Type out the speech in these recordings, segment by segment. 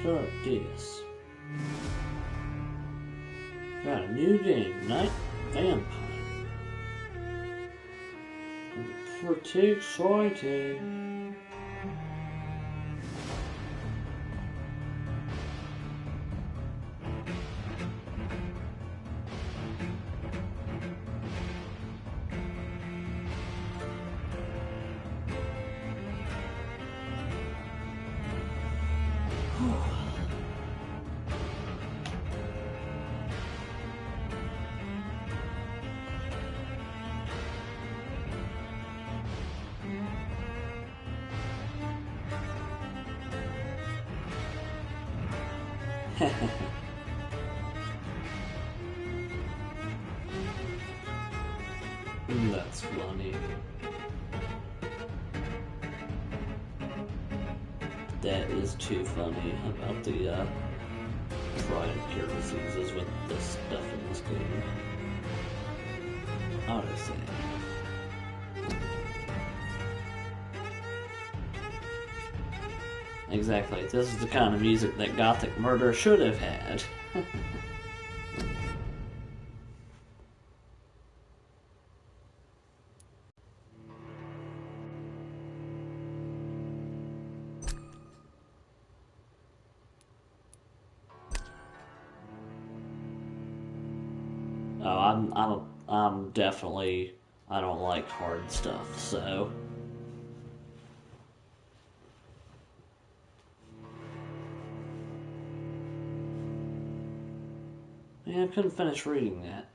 start this. Got a new game, Night Vampire. Pretty exciting. That's funny. That is too funny about the trying to cure diseases with this stuff in this game. Honestly. Exactly. This is the kind of music that Gothic Murder should have had. Oh, I'm definitely, I don't like hard stuff, so. Yeah, I couldn't finish reading that.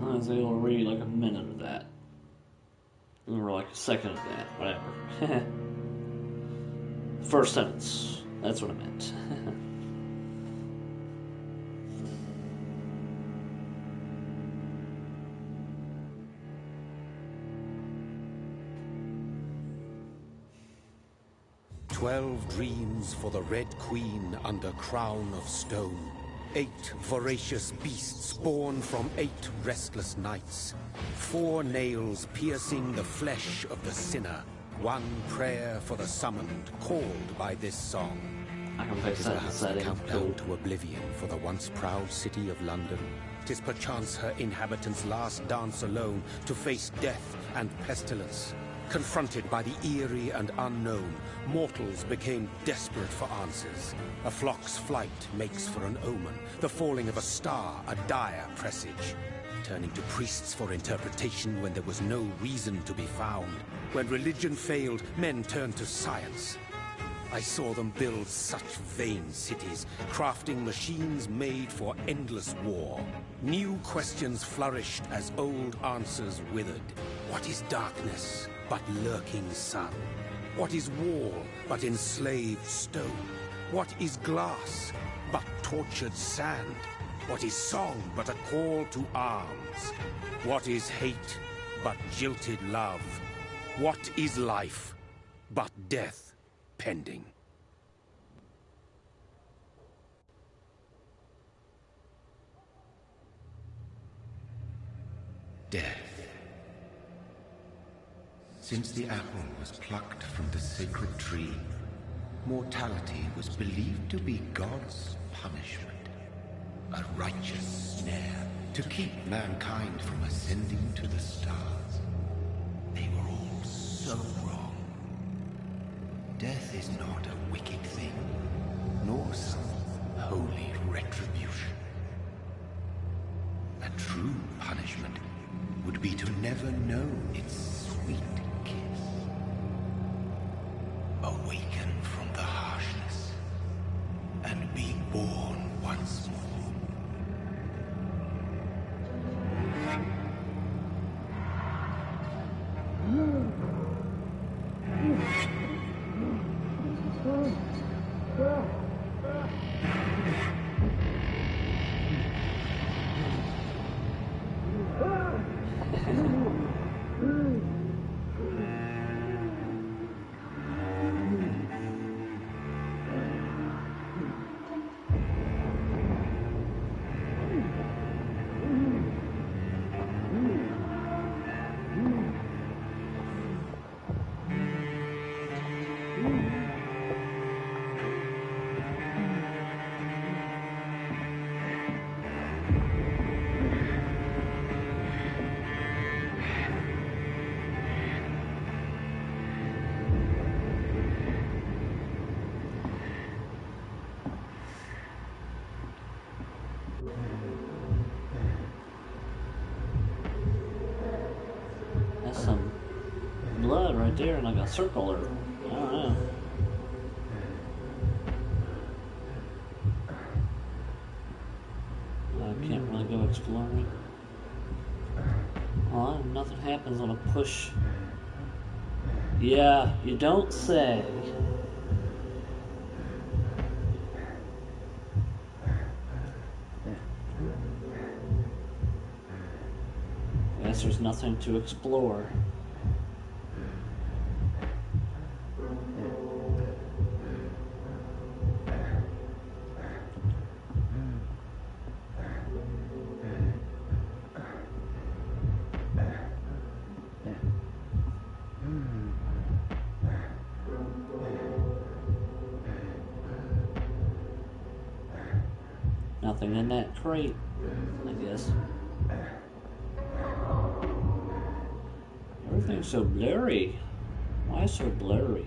I was able to read like a minute of that. Or like a second of that, whatever. First sentence, that's what I meant. 12 dreams for the Red Queen under crown of stone. 8 voracious beasts born from 8 restless nights. 4 nails piercing the flesh of the sinner. 1 prayer for the summoned, called by this song. I can fix that setting. Countdown to oblivion for the once proud city of London. 'Tis perchance her inhabitants' last dance alone to face death and pestilence. Confronted by the eerie and unknown, mortals became desperate for answers. A flock's flight makes for an omen, the falling of a star a dire presage. Turning to priests for interpretation when there was no reason to be found. When religion failed, men turned to science. I saw them build such vain cities, crafting machines made for endless war. New questions flourished as old answers withered. What is darkness but lurking sun? What is wall but enslaved stone? What is glass but tortured sand? What is song but a call to arms? What is hate but jilted love? What is life but death pending? Death. Since the apple was plucked from the sacred tree, mortality was believed to be God's punishment. A righteous snare to keep mankind from ascending to the stars. They were all so wrong. Death is not a wicked thing, nor some holy retribution. A true punishment would be to never know its sweet kiss. Awaken from the harshness and be born once more. right there in like a circle or I don't know. I can't really go exploring. Well, nothing happens on a push. Yeah, you don't say. Guess there's nothing to explore. Nothing in that crate, I guess. Everything's so blurry. Why so blurry?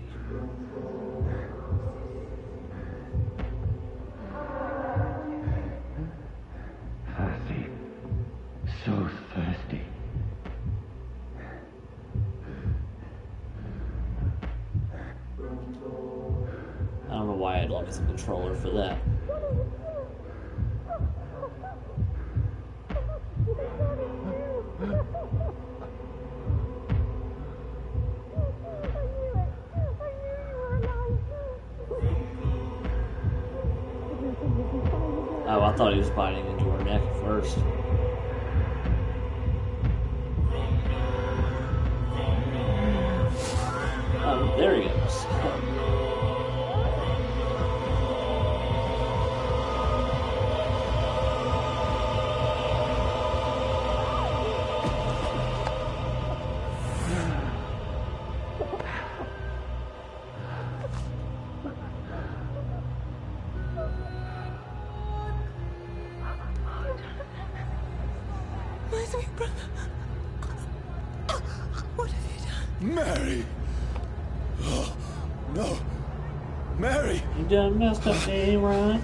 Thirsty. So thirsty. I don't know why I'd look at the controller for that. Oh, I thought he was biting into her neck at first. Oh, there he goes. My sweet brother. What have you done? Mary! Oh, no. Mary! You done messed up, Danny Ryan.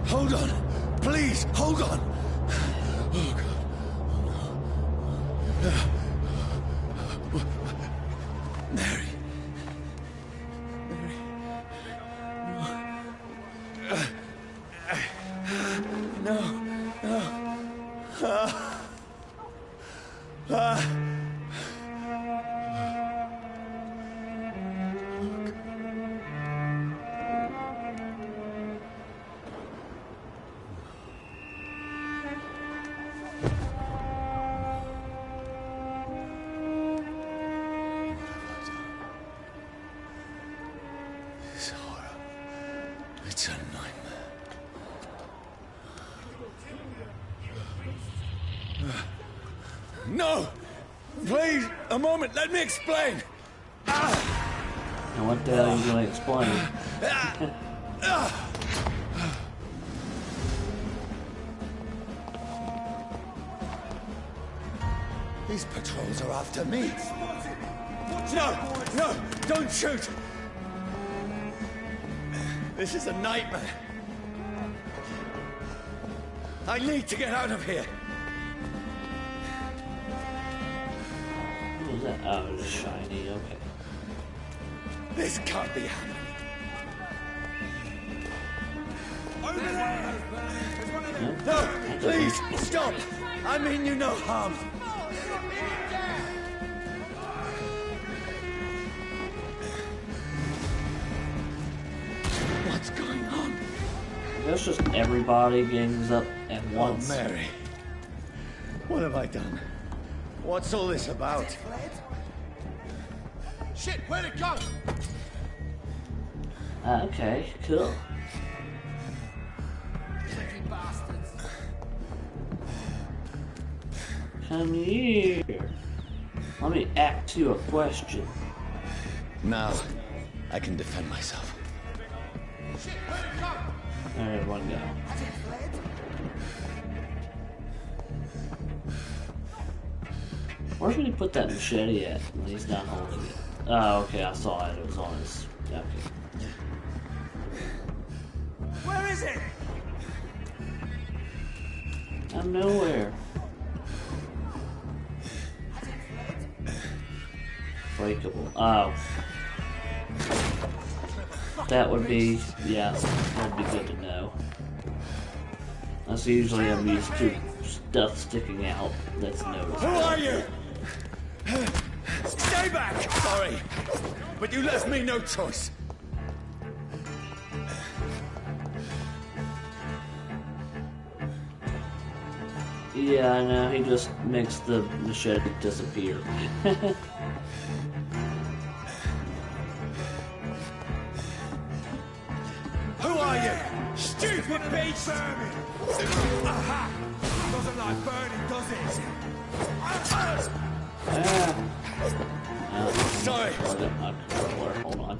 Hold on. Please, hold on. Oh, God. Mary. This horror. It's a nightmare. No! Please, a moment, let me explain! And what the hell are you going to explain? These patrols are after me. No! No! Don't shoot! This is a nightmare. I need to get out of here. What was that? Oh, it was shiny, okay. This can't be happening. Over there! No, please, stop! I mean you no harm. What's going on? That's just everybody gangs up at once. Oh, Mary. What have I done? What's all this about? Shit, where'd it go? Okay, cool. Come here. Let me ask you a question. Now, I can defend myself. Alright, one go. Where did he put that machete at when he's not holding it? Oh, okay, I saw it. It was on his... Okay. Where is it? I'm nowhere. Unbreakable. Oh. That would be, yeah, that would be good to know. That's usually I'm used to stuff sticking out that's noticeable. Who are you? Stay back! Sorry, but you left me no choice. Yeah, I know, he just makes the machete disappear. Who are you? Stupid beast! Aha! Doesn't like burning, does it? Sorry. Plug up my controller. Hold on.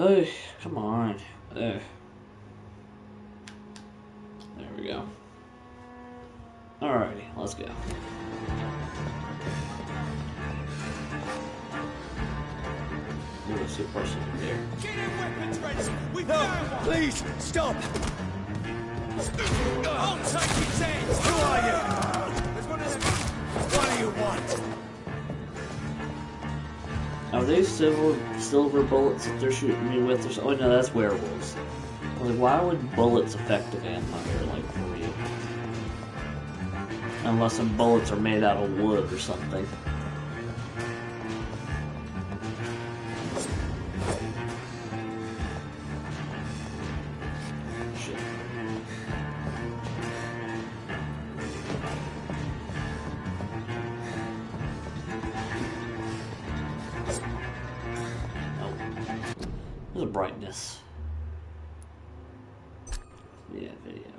Oh, come on. There we go. Alrighty, let's go. Ooh, I see a person in there. Get in weapons ready! We found one! Please, stop! I'll take his head! Who are you? There's one of them. What do you want? Are they silver bullets that they're shooting me with? Oh no, that's werewolves. I was like, why would bullets affect a vampire, like, for real? Unless some bullets are made out of wood or something. Shit. Oh. There's a brightness. Yeah, video.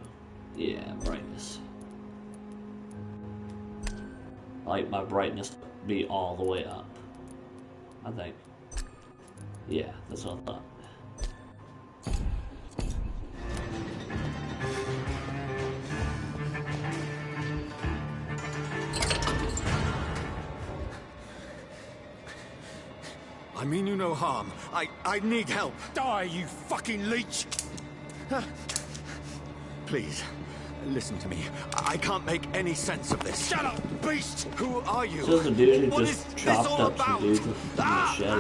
Yeah, brightness. I like my brightness to be all the way up. I think. Yeah, that's what I thought. I mean you no harm. I need help. Die, you fucking leech! Please, listen to me. I can't make any sense of this. Shut up, beast! Who are you? So the dude who What just is chopped this all up some about? dudes with a machete.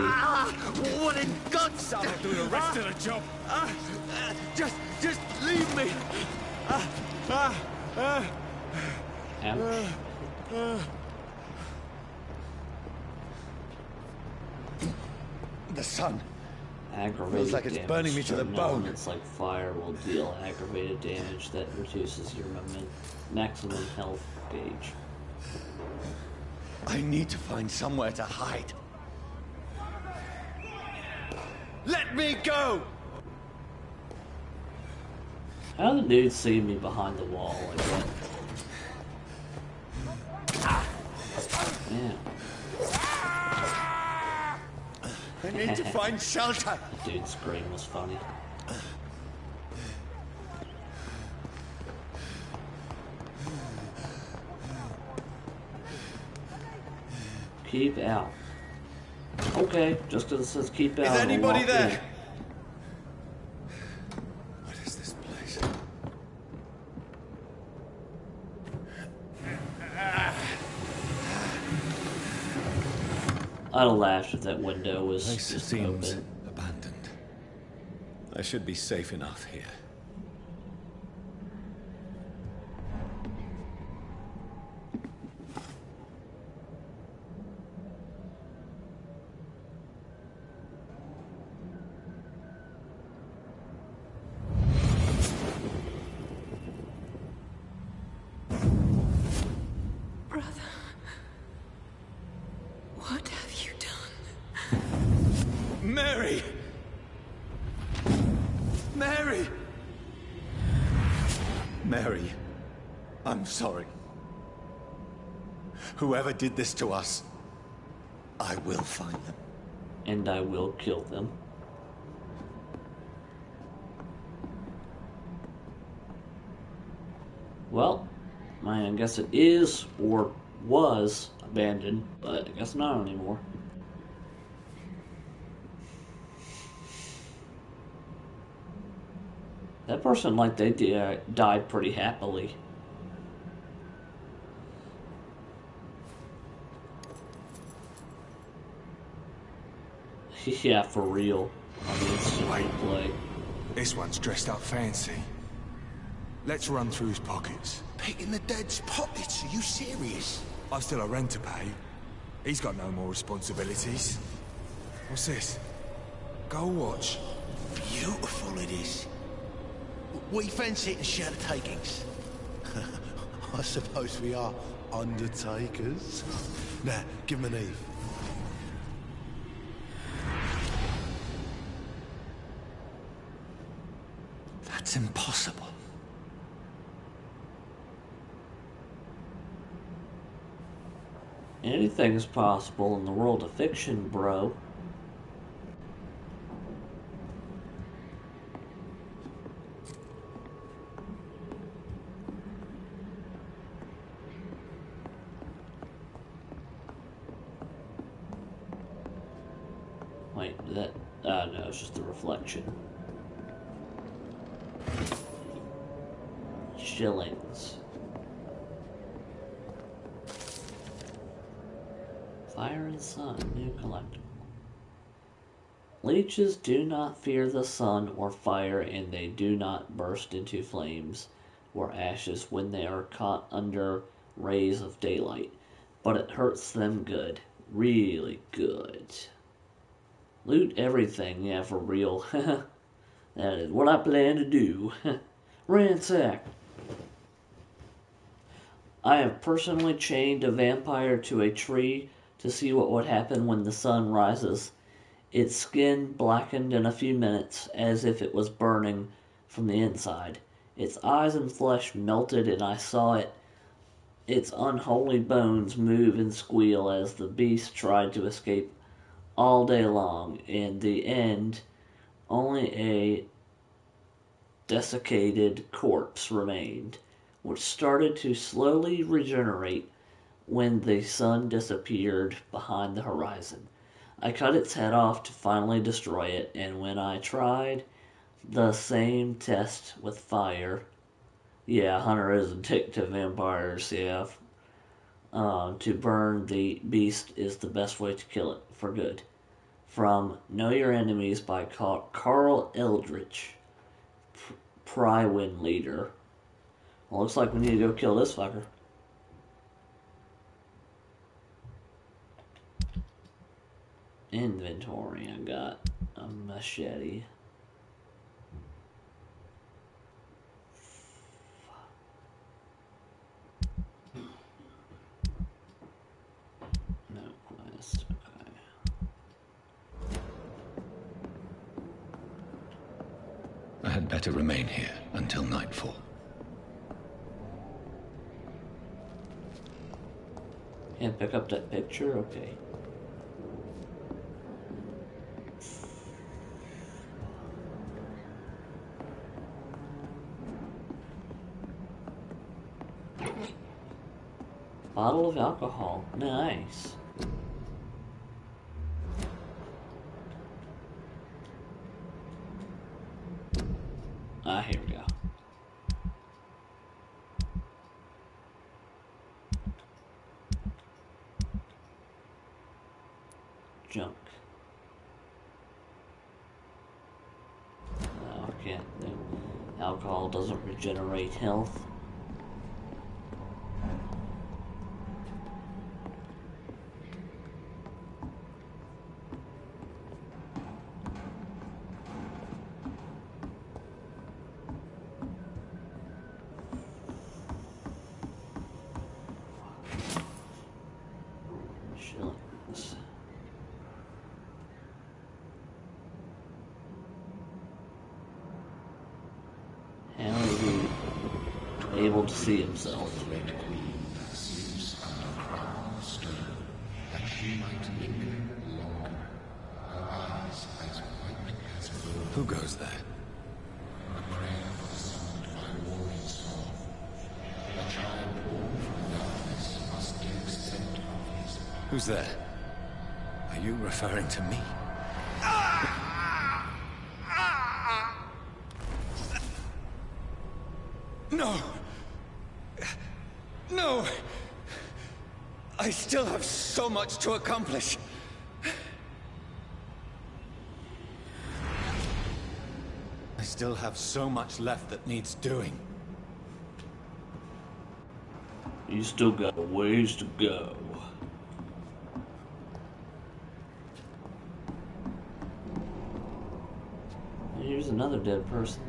What in God's name? I'll do the rest of the job. Just leave me. Ouch. The sun. Aggravated Feels like it's damage. burning me to the Certain bone. elements like fire will deal aggravated damage that reduces your maximum health gauge. I need to find somewhere to hide. Let me go! How did the dude see me behind the wall like that? Yeah. I need to find shelter. Dude's scream was funny. Keep out. Okay, just because it says keep out. Is I'll anybody walk there? in. What is this place? I'd have laughed if that window was Place just seems open. abandoned. I should be safe enough here. Brother, what have you done? Mary! Mary! Mary, I'm sorry. Whoever did this to us, I will find them. And I will kill them. Well, I guess it is, or was, abandoned, but I guess not anymore. That person, like, they died pretty happily. Yeah, for real. On the instant replay. This one's dressed up fancy. Let's run through his pockets. Picking the dead's pockets? Are you serious? I've still a rent to pay. He's got no more responsibilities. What's this? Gold watch. Beautiful it is. We fancy it in shadow takings. I suppose we are undertakers. Now, give him an Eve. That's impossible. Anything is possible in the world of fiction, bro. Wait, that... no, it's just a reflection. Shillings. Fire and Sun, new collectible. Leeches do not fear the sun or fire, and they do not burst into flames or ashes when they are caught under rays of daylight. But it hurts them good. Really good. Loot everything, yeah, for real. That is what I plan to do. Ransack. I have personally chained a vampire to a tree to see what would happen when the sun rises. Its skin blackened in a few minutes, as if it was burning from the inside. Its eyes and flesh melted, and I saw its unholy bones move and squeal as the beast tried to escape all day long. In the end, only a desiccated corpse remained, which started to slowly regenerate when the sun disappeared behind the horizon. I cut its head off to finally destroy it, and when I tried the same test with fire... Yeah, Hunter is addicted to vampires, yeah. To burn the beast is the best way to kill it, for good. From Know Your Enemies by Carl Eldritch, Prywin leader. Well, looks like we need to go kill this fucker. Inventory, I got a machete. No quest, okay. I had better remain here until nightfall. Can't pick up that picture? Okay. Bottle of alcohol. Nice. Here we go. Junk. No, I can't. Alcohol doesn't regenerate health. Shillings. How is he able to see himself? Who goes there? A prayer for the sound by warring storm. A child Who's there? Are you referring to me? No! No! I still have so much to accomplish. I still have so much left that needs doing. You still got a ways to go. Here's another dead person.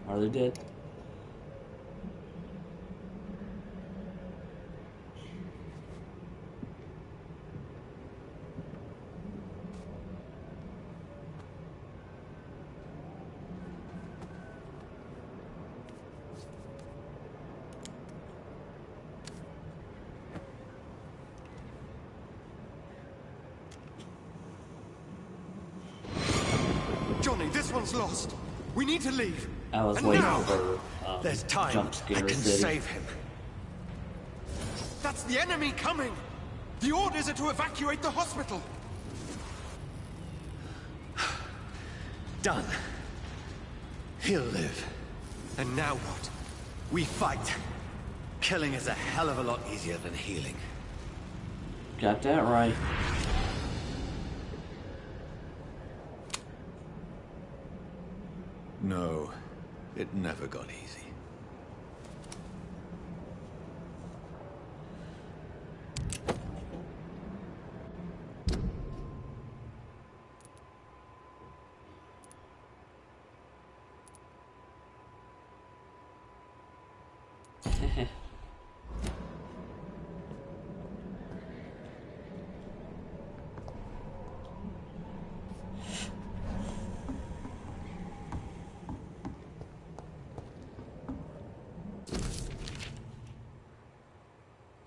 Are they dead? Johnny, this one's lost. We need to leave. I was And waiting now, for there's time. jump scare I can city. save him. That's the enemy coming. The orders are to evacuate the hospital. Done. He'll live. And now what? We fight. Killing is a hell of a lot easier than healing. Got that right. No, it never got easy.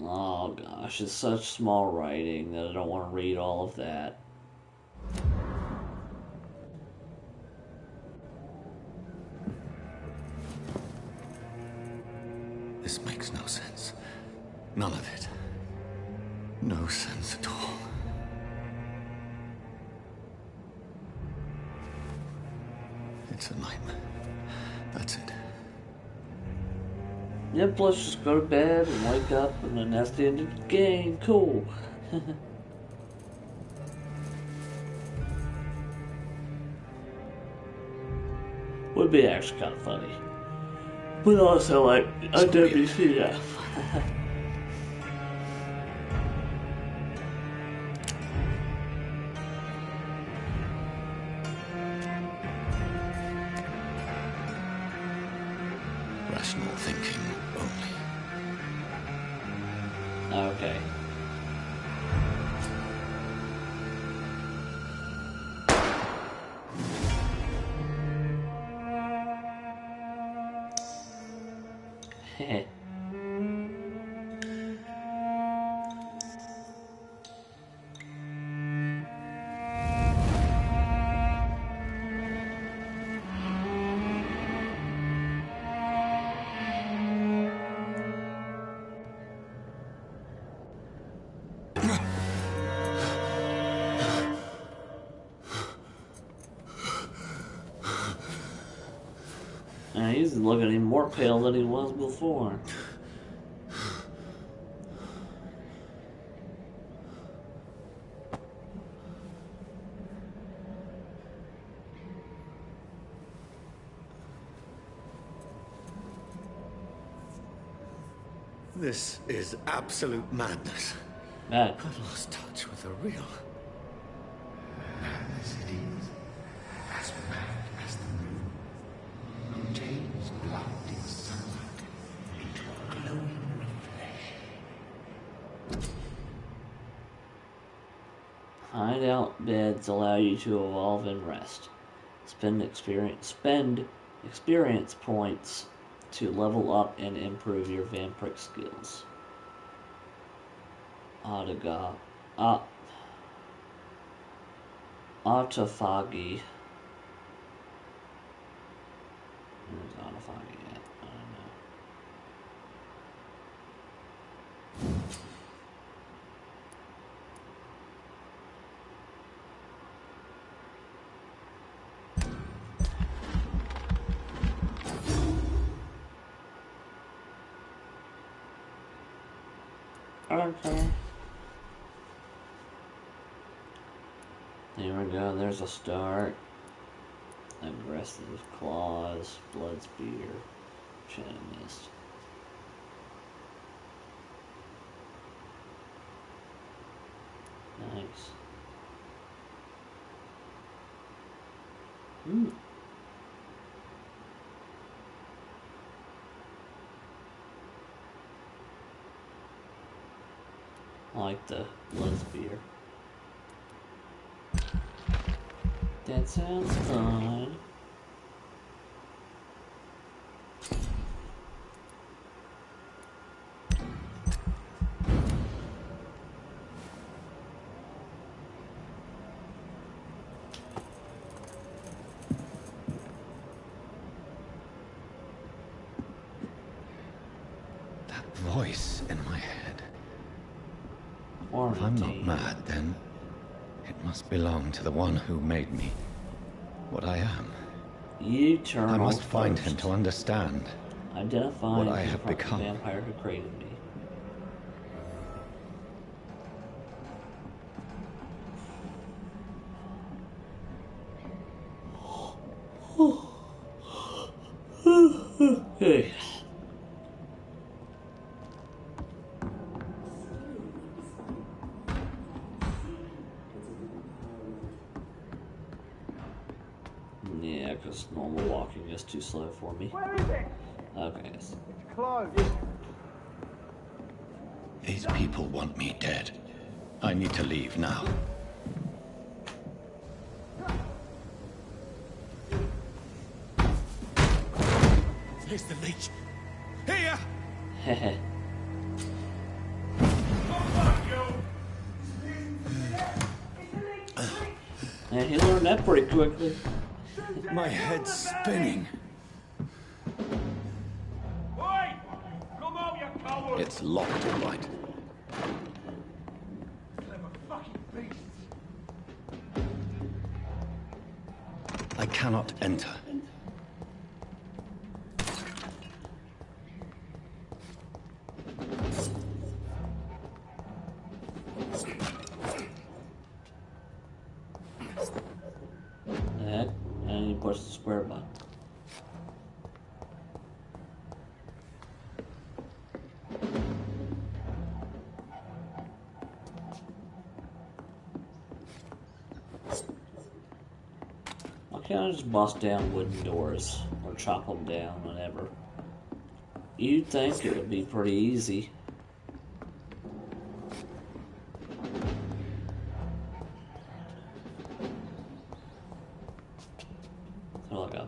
Oh gosh, it's such small writing that I don't want to read all of that. This makes no sense. None of it. No sense at all. It's a nightmare. That's it. Yep, let's just go to bed and wake up, and then that's the end of the game. Cool. Would be actually kind of funny. But also, like, a WCF. Rational thinking only. Okay. Heh. He's looking even more pale than he was before. This is absolute madness. Mad. I've lost touch with the real. Madness it is, as mad as the moon, who changes blood in sunlight into a glowing reflection. Hideout beds allow you to evolve and rest. Spend experience points to level up and improve your vampiric skills. Autophagy. Where's autophagy at? I don't know. Okay. There we go, there's a start. Aggressive claws, blood spear, shadow mist. Nice. I like the blood spear. That sounds fun. Voice in my head. If I'm not mad, then it must belong to the one who made me what I am. Eternal I must find first. him to understand Identify what I have the become. vampire who created me. Hey. Yeah, because normal walking is too slow for me. Where is it? Okay. Yes. It's closed. These people want me dead. I need to leave now. Here's the leech. Here! Hehe. And he learned that pretty quickly. My head's spinning. Oi! Come out, you coward! It's locked, all right. Clever fucking beasts. I cannot enter. That, and you push the square button. Why can't I just bust down wooden doors or chop them down, whatever? You'd think it would be pretty easy. Is there like a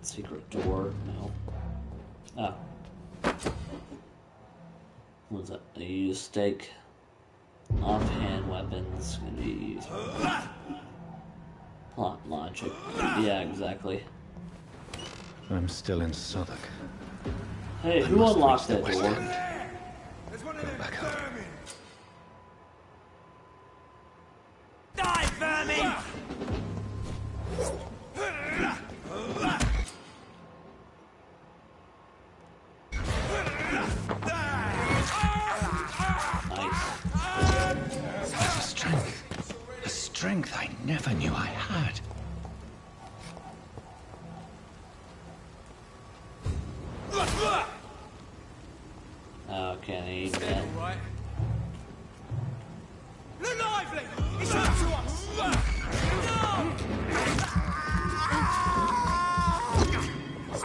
secret door? No. Oh. What was that? You use stake. Offhand weapons can be used. Plot logic. Yeah, exactly. I'm still in Southwark. Hey, who unlocked that West door? End. There's one of them back up. vermin. Die, vermin! Nice. A strength I never knew I had. Oh, can't eat that. Right. Look lively! It's up to us!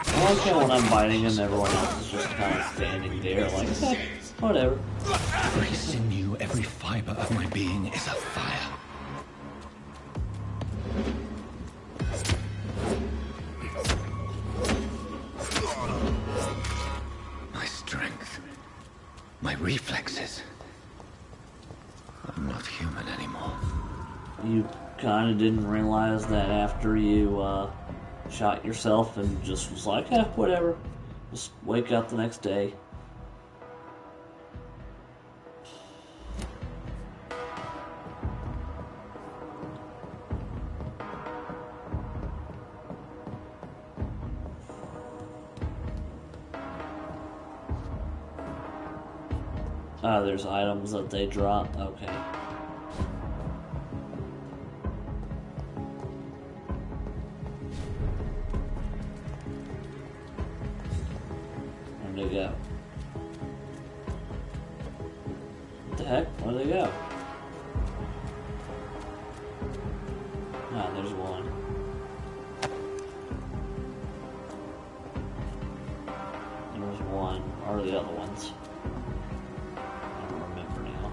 I like how when I'm biting him, everyone else is just kind of standing there like, whatever. Every sinew, every fiber of my being is afire. My strength, my reflexes. I'm not human anymore. You kind of didn't realize that after you shot yourself and just was like, whatever. Just wake up the next day. Oh, there's items that they drop. Okay. Where'd they go? What the heck? Where'd they go? Ah, there's one. There's one. Or the other ones? I don't remember now.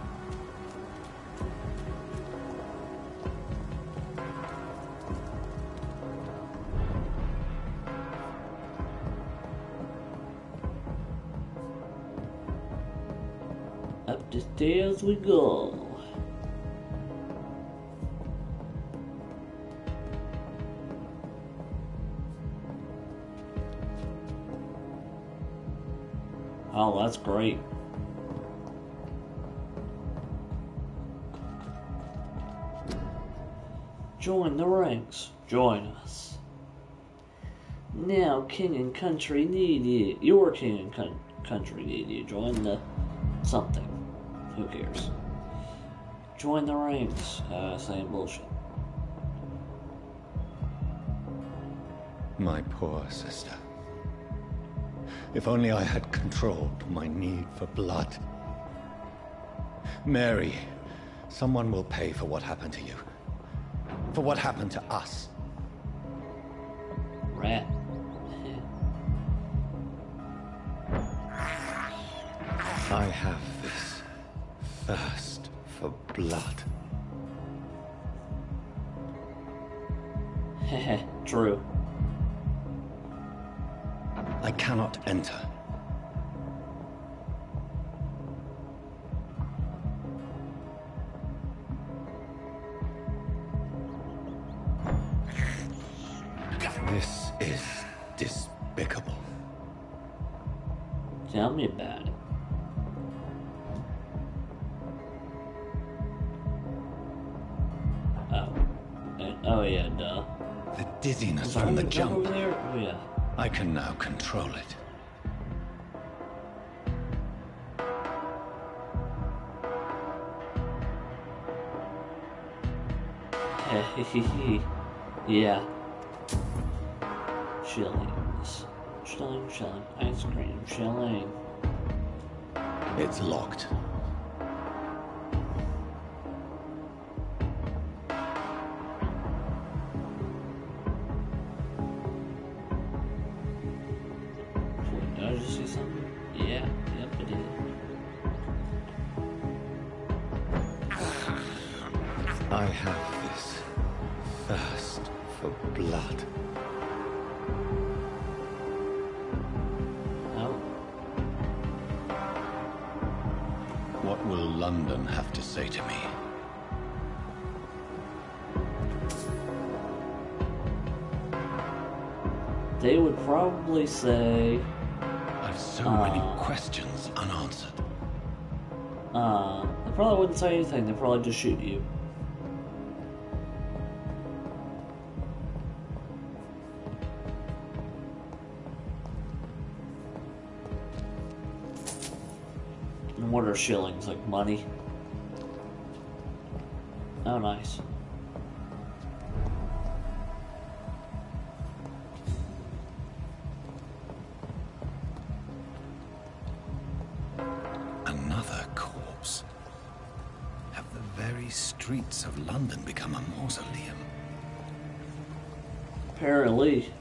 Up the stairs we go. Oh, that's great. Join the ranks. Join us. Now, king and country need you. Your king and country need you. Join the something. Who cares? Join the ranks. Same bullshit. My poor sister. If only I had controlled my need for blood. Mary, someone will pay for what happened to you. For what happened to us. Rat. I have this thirst for blood. Heh. True. I cannot enter. This is despicable. Tell me about it. Oh yeah, duh. The dizziness Is there from the one jump. over there? Oh yeah. I can now control it. Yeah. Shillings. Shilling. Ice cream. Shilling. It's locked. Did I just see something? Yeah. Yep, I did. I have this thirst for blood. Oh. What will London have to say to me? They would probably say, I've so many questions unanswered. they probably wouldn't say anything. They'd probably just shoot you. And what are shillings? Like money? Oh, nice. Another corpse. Have the very streets of London become a mausoleum? Apparently.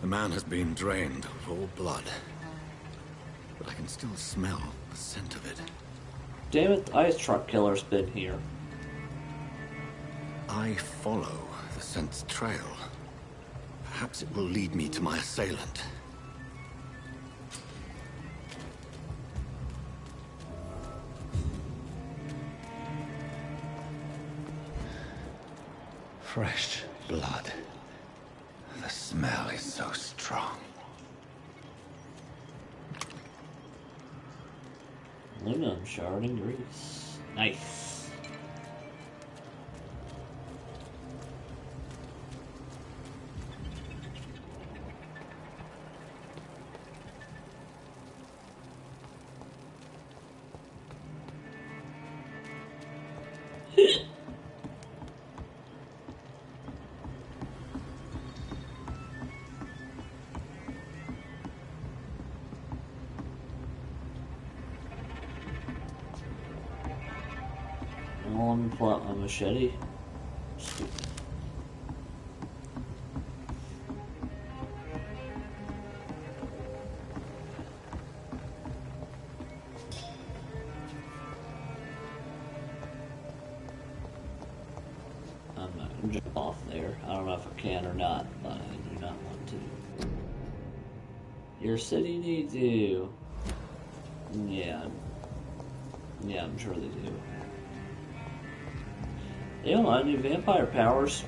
The man has been drained of all blood. But I can still smell the scent of it. Damn it, the ice truck killer's been here. I follow the scent's trail. Perhaps it will lead me to my assailant. Fresh blood. The smell is so strong. Aluminum shard and grease. Nice. Well, let me pull out my machete. Stupid. I'm not gonna jump off there. I don't know if I can or not, but I do not want to. Your city needs you. Yeah. Yeah, I'm sure they do. They don't have any vampire powers.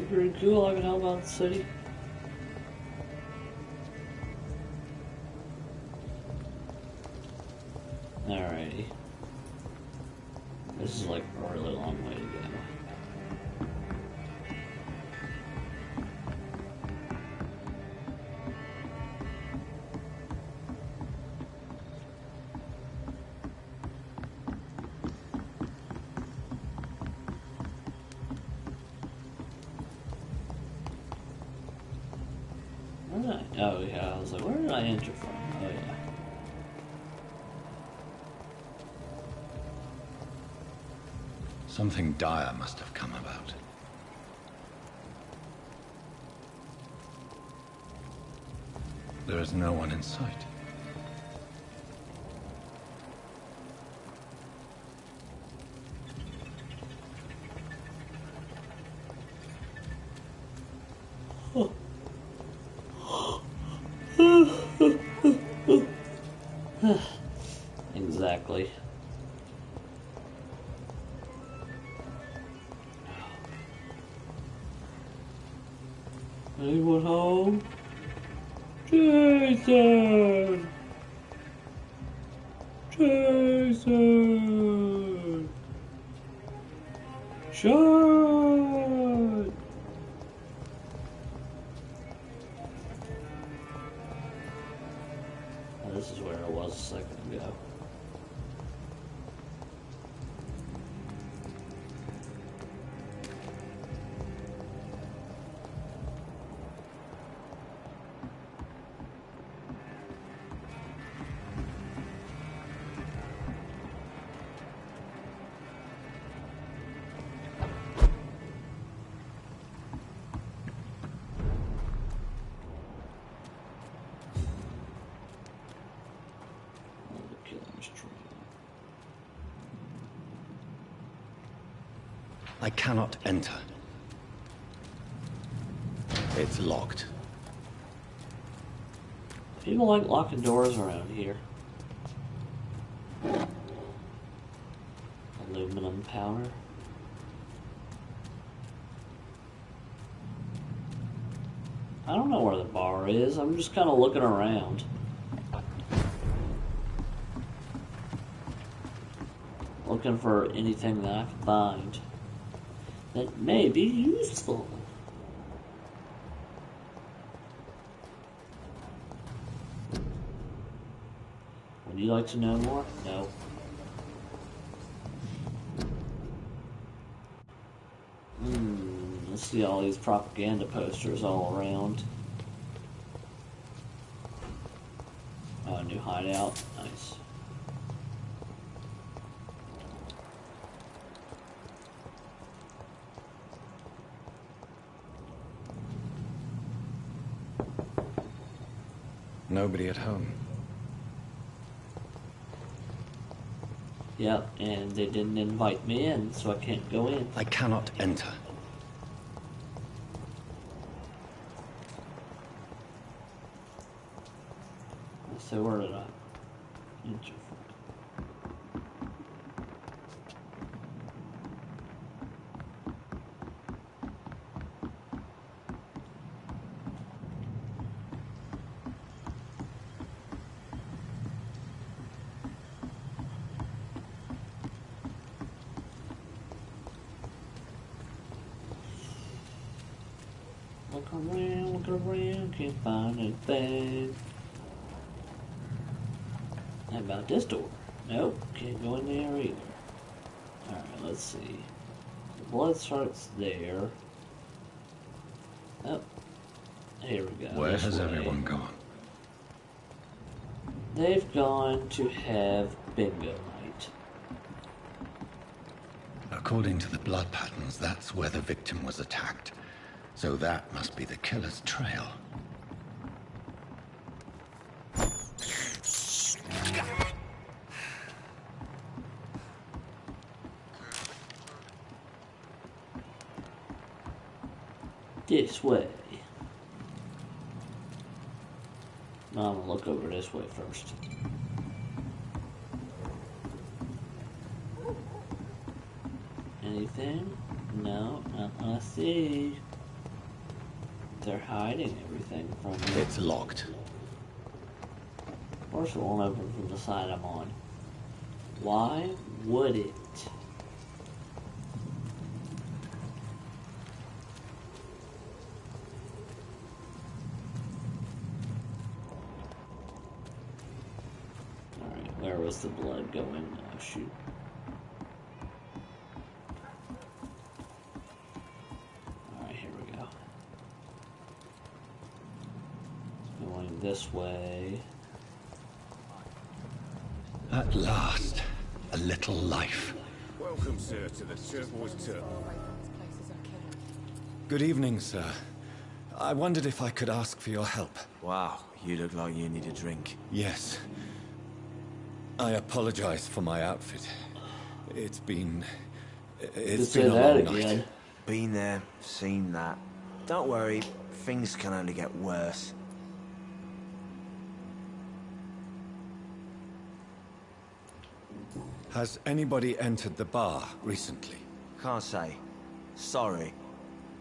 Pretty cool. I can help out the city. Alrighty. This is like a really long way to go. Oh yeah, I was like, where did I enter from? Oh yeah. Something dire must have come about. There is no one in sight. Exactly. Anyone home? Jason! Jason! Shut! This is where it was a second ago. I cannot enter. It's locked. People like locking doors around here. Aluminum powder. I don't know where the bar is. I'm just kind of looking around. Looking for anything that I can find that may be useful. Would you like to know more? No. Let's see all these propaganda posters all around. Oh, a new hideout. Nice. Nobody at home. Yep, and they didn't invite me in, so I can't go in. I cannot enter. So where did I enter from? looking around, can't find anything. How about this door? Nope, can't go in there either. Alright, let's see. The blood starts there. Oh, here we go. Where has everyone gone? They've gone to have bingo night. According to the blood patterns, that's where the victim was attacked. So that must be the killer's trail. This way. I'm gonna look over this way first. Anything? No, nothing I see. They're hiding everything from me. It's locked. Of course it won't open from the side I'm on. Why would it? Alright, where was the blood going? Oh shoot. Alright, here we go. Going this way. At last, a little life. Welcome, sir, to the Turquoise Turtle. Good evening, sir. I wondered if I could ask for your help. Wow, you look like you need a drink. Yes. I apologize for my outfit. It's been a long night. Been there, seen that. Don't worry, things can only get worse. Has anybody entered the bar recently? Can't say. Sorry.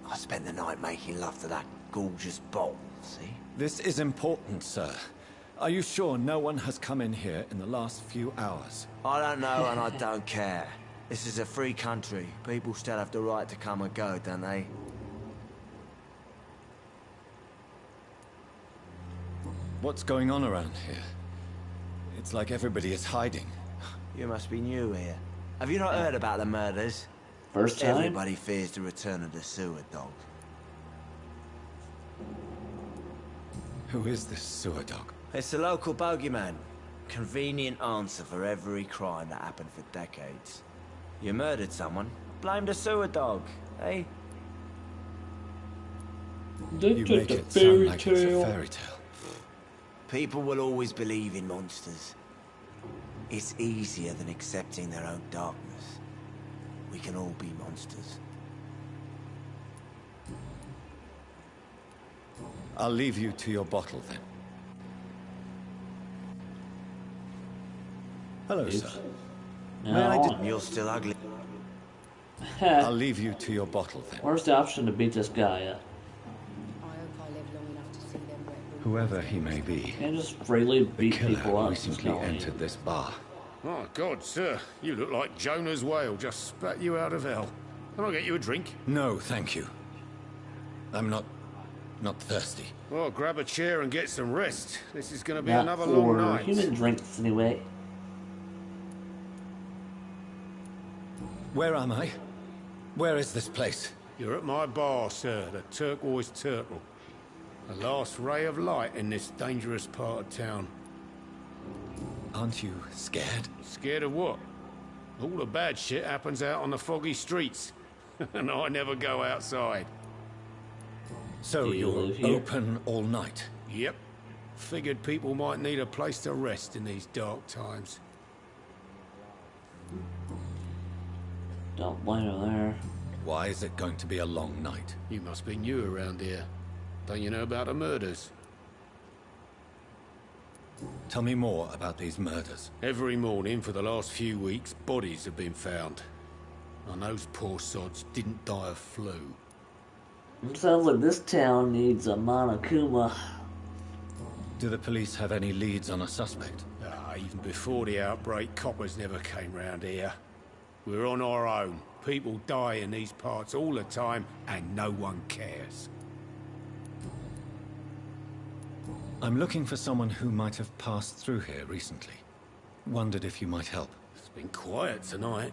I spent the night making love to that gorgeous bottle, see? This is important, sir. Are you sure no one has come in here in the last few hours? I don't know and I don't care. This is a free country. People still have the right to come and go, don't they? What's going on around here? It's like everybody is hiding. You must be new here. Have you not heard about the murders? First time? Everybody fears the return of the sewer dog. Who is this sewer dog? It's the local bogeyman. Convenient answer for every crime that happened for decades. You murdered someone, blame the sewer dog, eh? You make it sound like it's a fairy tale. People will always believe in monsters. It's easier than accepting their own darkness. We can all be monsters. I'll leave you to your bottle then. Hello, sir. No. You're still ugly. I'll leave you to your bottle then. Where's the option to beat this guy up? Whoever he may be, Can't just freely the beat people killer up. recently entered this bar. My God, sir, you look like Jonah's whale just spat you out of hell. Can I get you a drink? No, thank you. I'm not thirsty. Well, grab a chair and get some rest. This is going to be Not another for long night. human drinks, anyway. Where am I? Where is this place? You're at my bar, sir, the Turquoise Turtle. The last ray of light in this dangerous part of town. Aren't you scared? Scared of what? All the bad shit happens out on the foggy streets. And I never go outside. So Do you you're live here? open all night? Yep. Figured people might need a place to rest in these dark times. Don't blame her there. Why is it going to be a long night? You must be new around here. Don't you know about the murders? Tell me more about these murders. Every morning for the last few weeks, bodies have been found. And those poor sods didn't die of flu. It sounds like this town needs a Monokuma. Do the police have any leads on a suspect? Even before the outbreak, coppers never came round here. We're on our own. People die in these parts all the time, and no one cares. I'm looking for someone who might have passed through here recently. Wondered if you might help. It's been quiet tonight.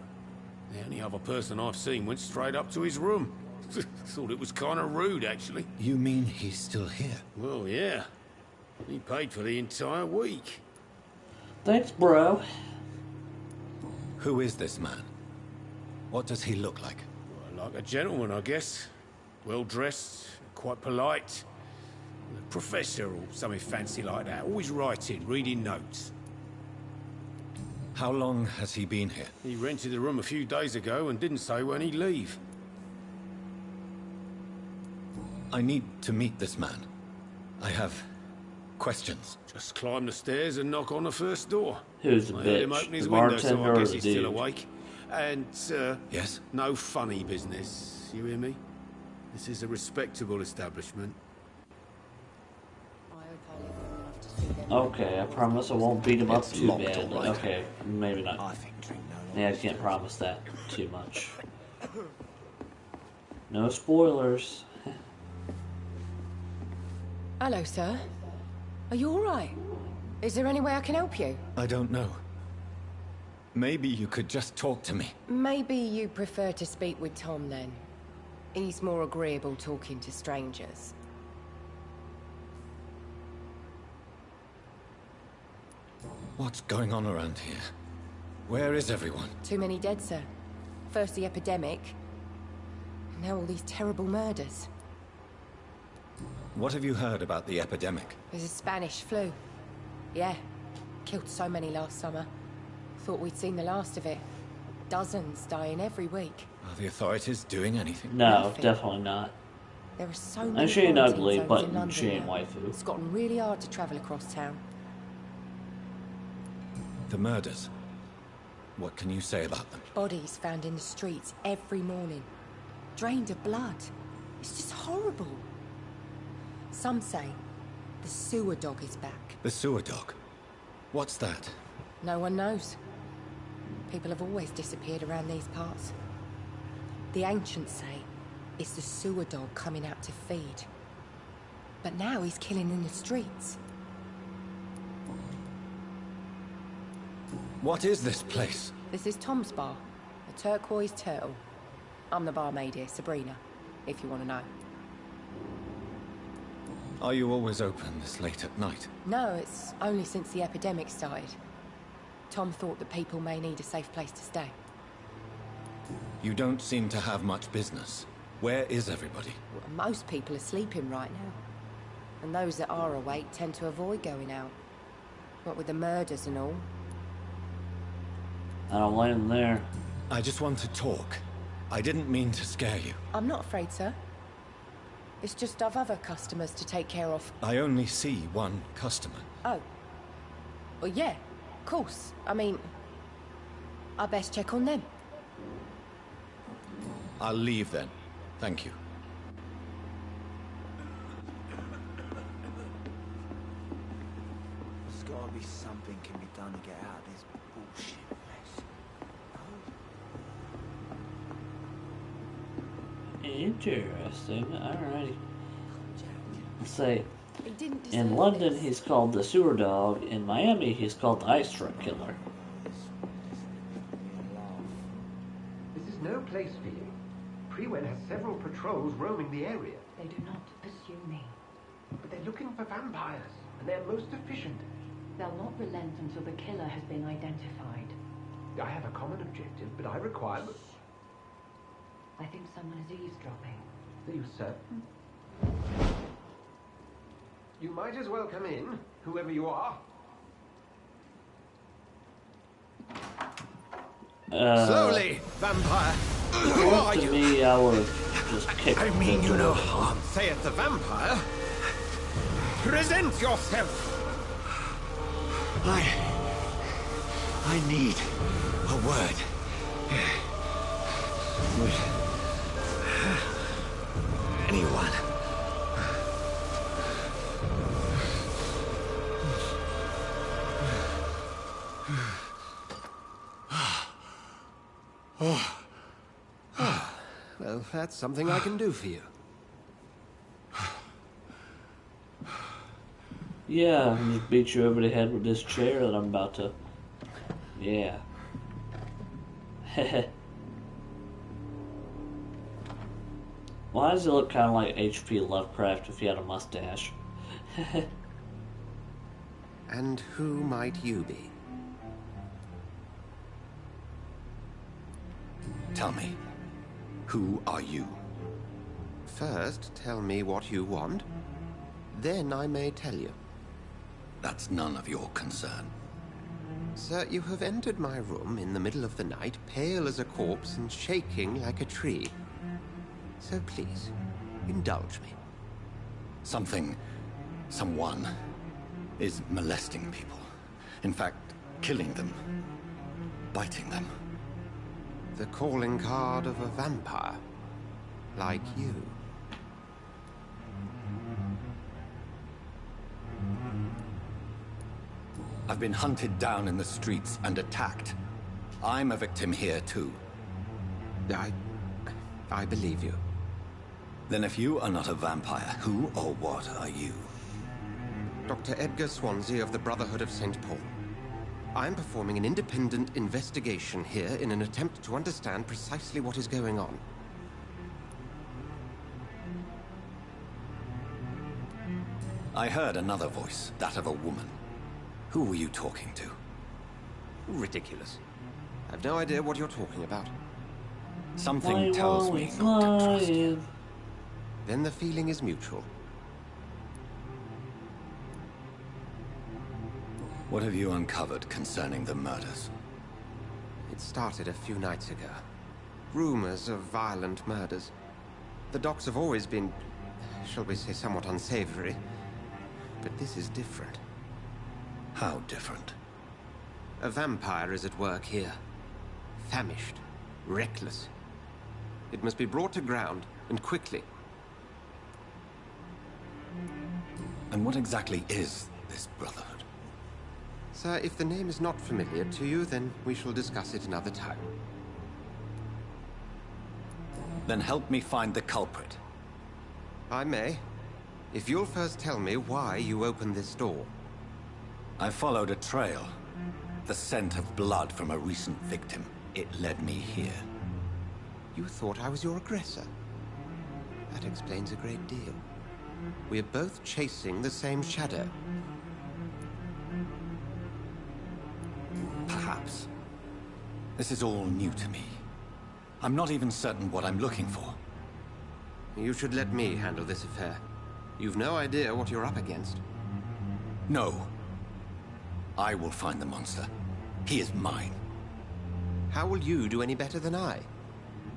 The only other person I've seen went straight up to his room. Thought it was kind of rude, actually. You mean he's still here? Well, yeah. He paid for the entire week. Thanks, bro. Who is this man? What does he look like? Well, like a gentleman, I guess. Well-dressed, quite polite. A professor or something fancy like that. Always writing, reading notes. How long has he been here? He rented the room a few days ago and didn't say when he'd leave. I need to meet this man. I have questions. Just climb the stairs and knock on the first door. Who's the I heard him bitch? open his The window, so bartender I or guess the he's still dude? awake. And, Yes? no funny business. You hear me? This is a respectable establishment. Okay, I promise I won't beat him up too locked, bad. all right. Okay, maybe not. I think drink no longer. Yeah, I can't promise that too much. No spoilers. Hello, sir. Are you alright? Is there any way I can help you? I don't know. Maybe you could just talk to me. Maybe you prefer to speak with Tom, then. He's more agreeable talking to strangers. What's going on around here? Where is everyone? Too many dead, sir. First the epidemic, now all these terrible murders. What have you heard about the epidemic? There's a Spanish flu. Yeah, killed so many last summer. Thought we'd seen the last of it. Dozens dying every week. Are the authorities doing anything? No, Nothing. definitely not. There are so many And she ain't quarantine ugly, zones but in London she ain't now. waifu. It's gotten really hard to travel across town. The murders. What can you say about them? Bodies found in the streets every morning. Drained of blood. It's just horrible. Some say the sewer dog is back. The sewer dog? What's that? No one knows. People have always disappeared around these parts. The ancients say it's the sewer dog coming out to feed. But now he's killing in the streets. What is this place? This is Tom's bar, a turquoise turtle. I'm the barmaid here, Sabrina, if you want to know. Are you always open this late at night? No, it's only since the epidemic started. Tom thought that people may need a safe place to stay. You don't seem to have much business. Where is everybody? Well, most people are sleeping right now. And those that are awake tend to avoid going out. What with the murders and all. I don't blame him there. I just want to talk. I didn't mean to scare you. I'm not afraid, sir. It's just I've other customers to take care of. I only see one customer. Oh. Well, yeah, of course. I mean, I best check on them. I'll leave then. Thank you. There's gotta be something can be done to get out of this bullshit mess. Interesting. Alrighty. Let's say, He didn't deserve in London this. he's called the sewer dog. In Miami he's called the ice truck killer. This is no place for you. Prewen has several patrols roaming the area. They do not pursue me. But they're looking for vampires, and they're most efficient. They'll not relent until the killer has been identified. I have a common objective, but I require... I think someone is eavesdropping. Are you certain? You might as well come in, whoever you are. Slowly, vampire. Who are To you? me, I would have just kicked I mean the you no door. harm, saith the vampire. Present yourself. I need a word. Anyone. Well, that's something I can do for you. Yeah, I can just beat you over the head with this chair that I'm about to... Yeah. Heh. Why does he look kind of like H.P. Lovecraft if he had a mustache? And who might you be? Tell me, who are you? First, tell me what you want. Then I may tell you. That's none of your concern. Sir, you have entered my room in the middle of the night, pale as a corpse and shaking like a tree. So please, indulge me. Someone is molesting people. In fact, killing them. Biting them. The calling card of a vampire. Like you. I've been hunted down in the streets and attacked. I'm a victim here, too. I believe you. Then if you are not a vampire, who or what are you? Dr. Edgar Swansea of the Brotherhood of St. Paul. I'm performing an independent investigation here in an attempt to understand precisely what is going on. I heard another voice, that of a woman. Who were you talking to? Ridiculous. I've no idea what you're talking about. Something tells me not to trust you. Then the feeling is mutual. What have you uncovered concerning the murders? It started a few nights ago. Rumors of violent murders. The docks have always been, shall we say, somewhat unsavory. But this is different. How different? A vampire is at work here. Famished. Reckless. It must be brought to ground, and quickly. And what exactly is this Brotherhood? Sir, if the name is not familiar to you, then we shall discuss it another time. Then help me find the culprit. I may. If you'll first tell me why you opened this door. I followed a trail. The scent of blood from a recent victim. It led me here. You thought I was your aggressor? That explains a great deal. We're both chasing the same shadow. Perhaps. This is all new to me. I'm not even certain what I'm looking for. You should let me handle this affair. You've no idea what you're up against. No. I will find the monster. He is mine. How will you do any better than I?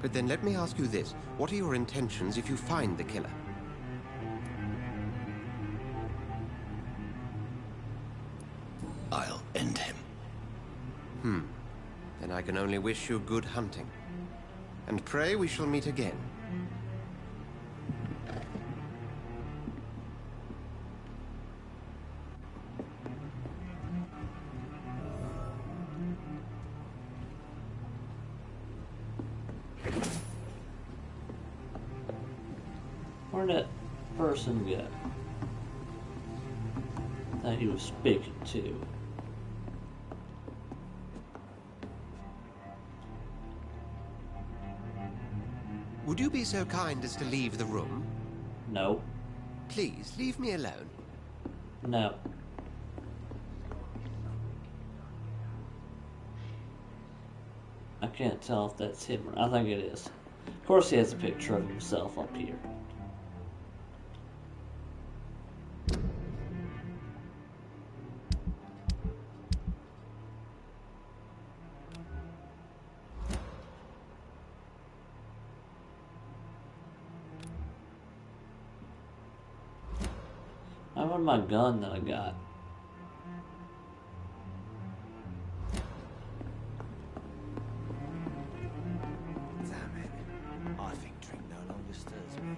But then let me ask you this. What are your intentions if you find the killer? I'll end him. Then I can only wish you good hunting. And pray we shall meet again. Where'd that person go that he was speaking to? Would you be so kind as to leave the room? No. Please, leave me alone. No. I can't tell if that's him or I think it is. Of course he has a picture of himself up here. I want my gun that I got. Damn it. I think drink no longer stirs me.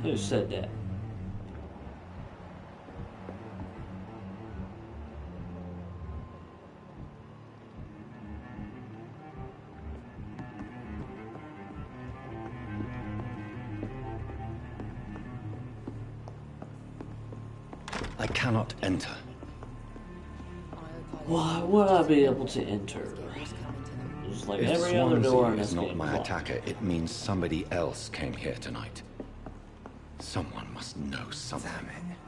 Who said that? I cannot enter. Why would I be able to enter? Just like If every other door in Swansea this is not game. my attacker, it means somebody else came here tonight. Someone must know something. Damn it.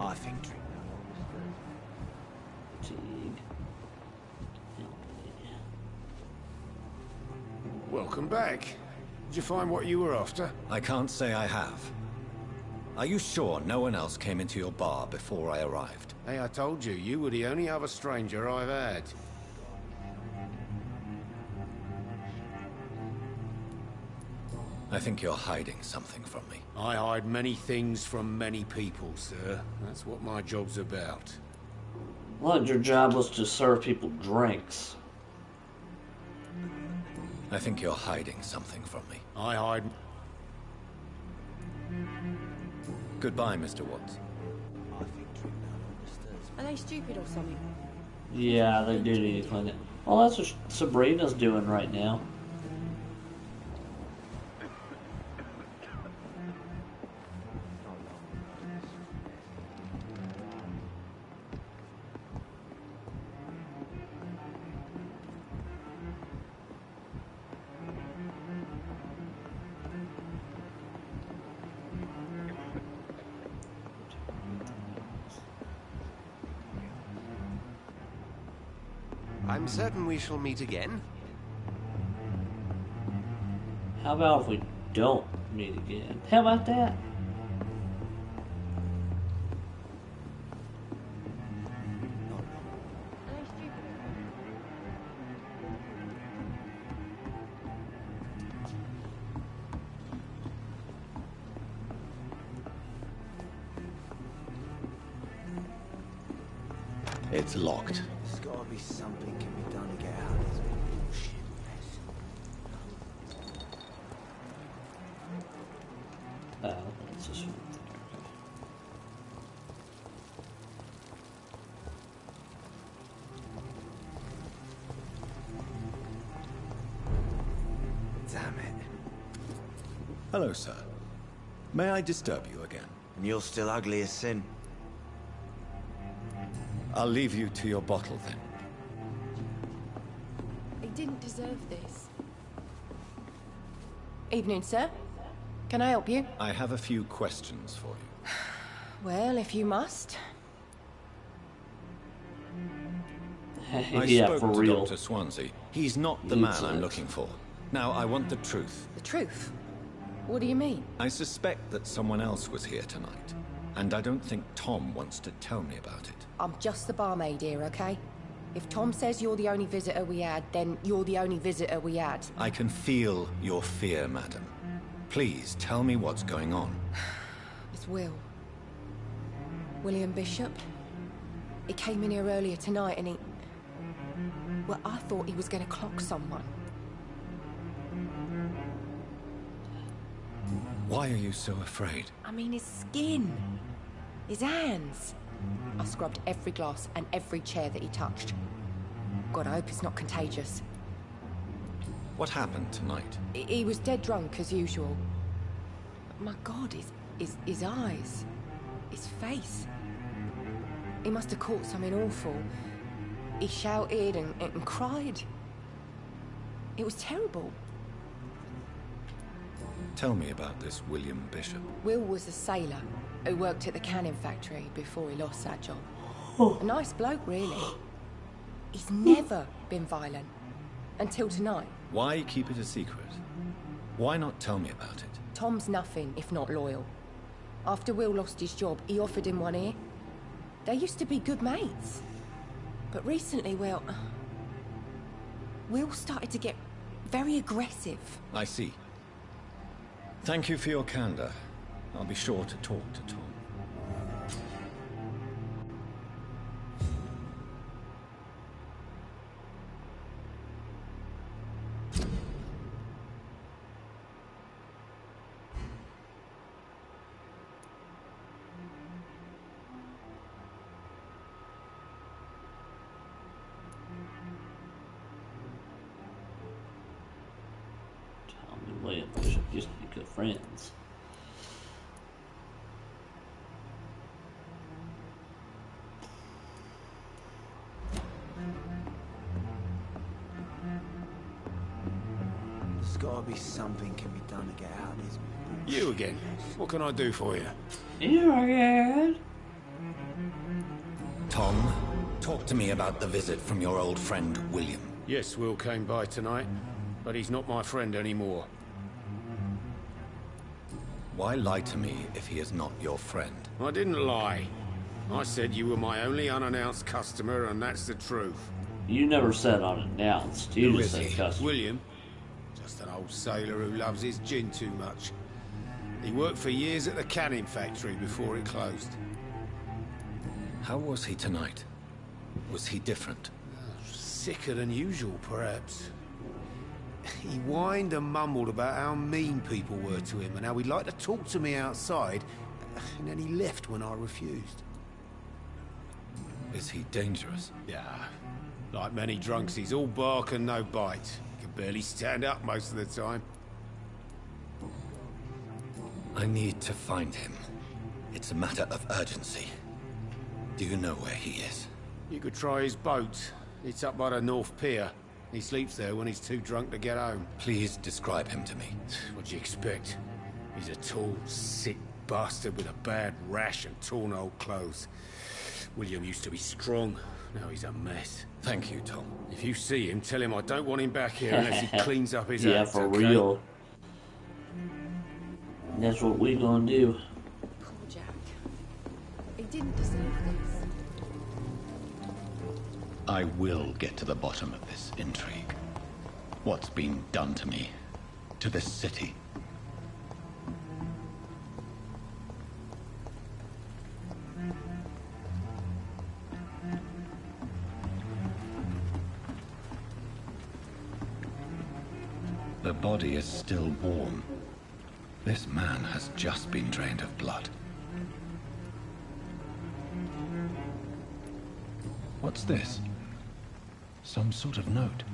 I think Fatigue. Welcome back. Did you find what you were after? I can't say I have. Are you sure no one else came into your bar before I arrived? Hey, I told you, you were the only other stranger I've had. I think you're hiding something from me. I hide many things from many people, sir. That's what my job's about. Well, your job was to serve people drinks. I think you're hiding something from me. I hide... Goodbye, Mr. Watts. Are they stupid or something? Yeah, they do need to clean it. Well, that's what Sabrina's doing right now. I'm certain we shall meet again. How about if we don't meet again? How about that? It's locked. There's gotta be something can be done to get out of this bullshit mess. That's just... Damn it. Hello, sir. May I disturb you again? And you're still ugly as sin. I'll leave you to your bottle then. He didn't deserve this. Evening, sir. Can I help you? I have a few questions for you. Well, if you must. I Yeah, spoke for to real. Dr. Swansea. He's not the He man said. I'm looking for. Now, I want the truth. The truth? What do you mean? I suspect that someone else was here tonight, and I don't think Tom wants to tell me about it. I'm just the barmaid here, okay? If Tom says you're the only visitor we had, then you're the only visitor we had. I can feel your fear, madam. Please, tell me what's going on. It's Will. William Bishop. He came in here earlier tonight and he... Well, I thought he was going to clock someone. Why are you so afraid? I mean, his skin. His hands. I scrubbed every glass and every chair that he touched. God, I hope it's not contagious. What happened tonight? He was dead drunk, as usual. My God, his eyes. His face. He must have caught something awful. He shouted and cried. It was terrible. Tell me about this William Bishop. Will was a sailor who worked at the canning factory before he lost that job. A nice bloke, really. He's never been violent. Until tonight. Why keep it a secret? Why not tell me about it? Tom's nothing if not loyal. After Will lost his job, he offered him one ear. They used to be good mates. But recently, well... Will started to get very aggressive. I see. Thank you for your candor. I'll be sure to talk to Tom. Tom and William Bishop used to be good friends. There's gotta be something can be done to get out of this. You again. What can I do for you? You again? Tom, talk to me about the visit from your old friend, William. Yes, Will came by tonight, but he's not my friend anymore. Why lie to me if he is not your friend? I didn't lie. I said you were my only unannounced customer, and that's the truth. You never said unannounced. You Who just is said he? customer. William. Just an old sailor who loves his gin too much. He worked for years at the canning factory before it closed. How was he tonight? Was he different? Sicker than usual, perhaps. He whined and mumbled about how mean people were to him and how he'd like to talk to me outside, and then he left when I refused. Is he dangerous? Yeah. Like many drunks, he's all bark and no bite. He can barely stand up most of the time. I need to find him. It's a matter of urgency. Do you know where he is? You could try his boat. It's up by the North Pier. He sleeps there when he's too drunk to get home. Please describe him to me. What'd you expect? He's a tall, sick bastard with a bad rash and torn old clothes. William used to be strong. Now he's a mess. Thank you, Tom. If you see him, tell him I don't want him back here unless he cleans up his yeah, act, for okay? real. That's what we gonna do. Poor Jack. He didn't deserve this. I will get to the bottom of this intrigue. What's been done to me, to this city. The body is still warm. This man has just been drained of blood. What's this? Some sort of note.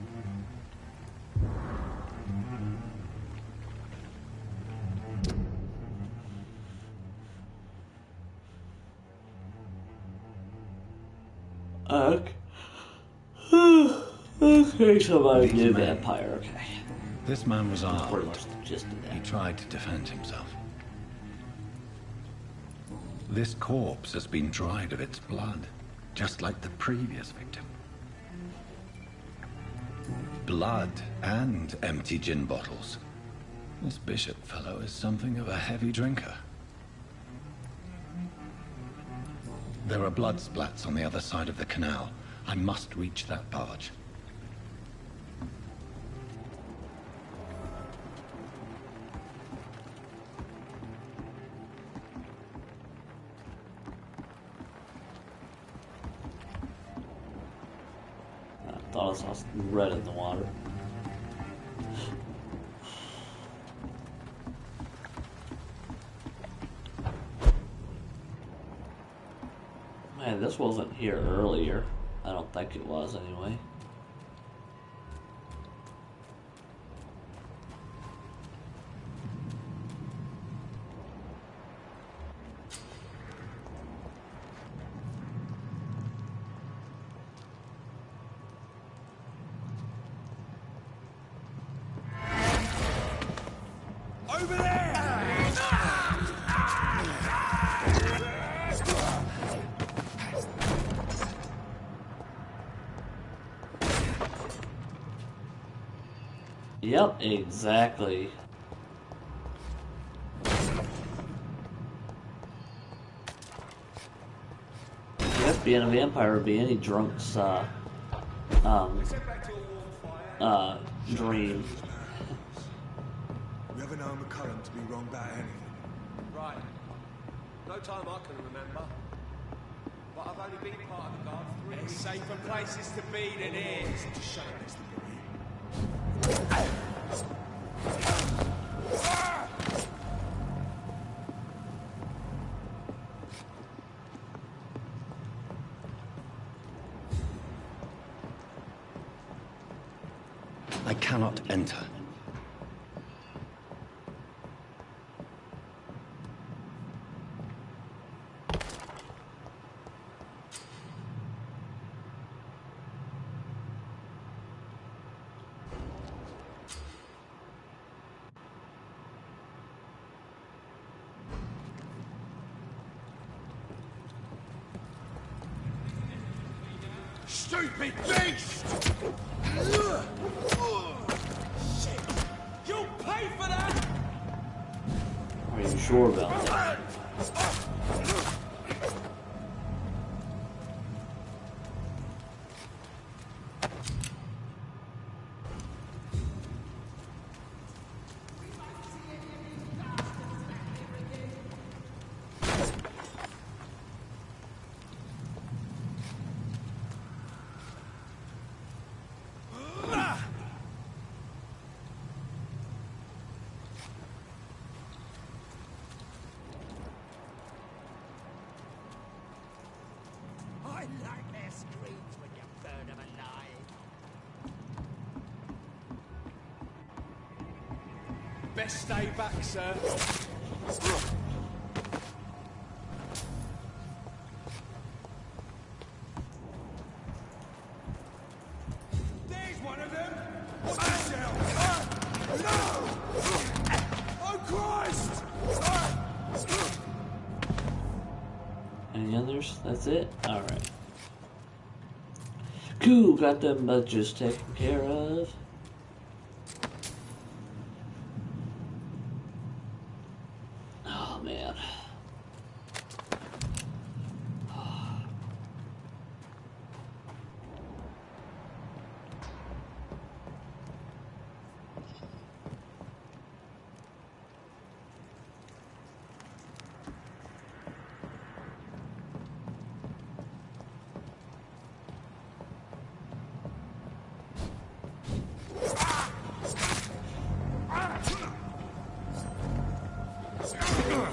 Okay. Okay, somebody knew vampire, okay. This man was Pretty armed. much the gist of that. He tried to defend himself. This corpse has been dried of its blood, just like the previous victim. Blood and empty gin bottles. This bishop fellow is something of a heavy drinker. There are blood splats on the other side of the canal. I must reach that barge. I thought I saw red in the water. Man, this wasn't here earlier. I don't think it was anyway. Over there! Yep, exactly. I guess being a vampire would be any drunk's dream. You ever known McCullum to be wrong about anything? Right. No time I can remember. But I've only been part of the guard 3 There's safer places to be than here. It's a shame this to be. I cannot enter. stupid beast! Shit! You'll pay for that! Are you sure about that? I like their screams when you burn them alive. Best stay back, sir. There's one of them! Watch yourself! No! Oh, Christ! Any others? That's it? Alright. Cool, got them budgets taken care of. Oh man.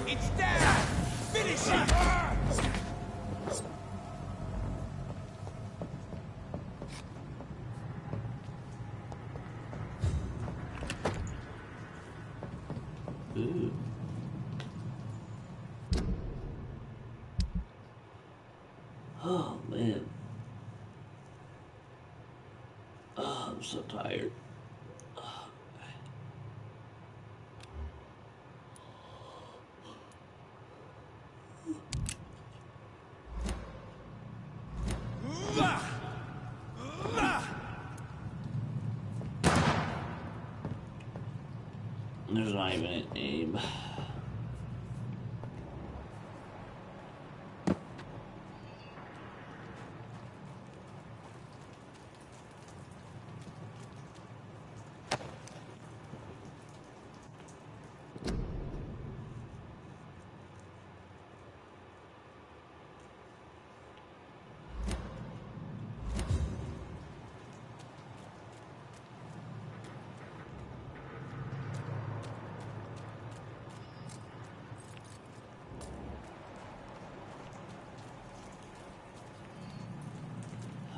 It's down! Finish it! Ooh. Oh man. Oh, I'm so tired. There's not even an aim.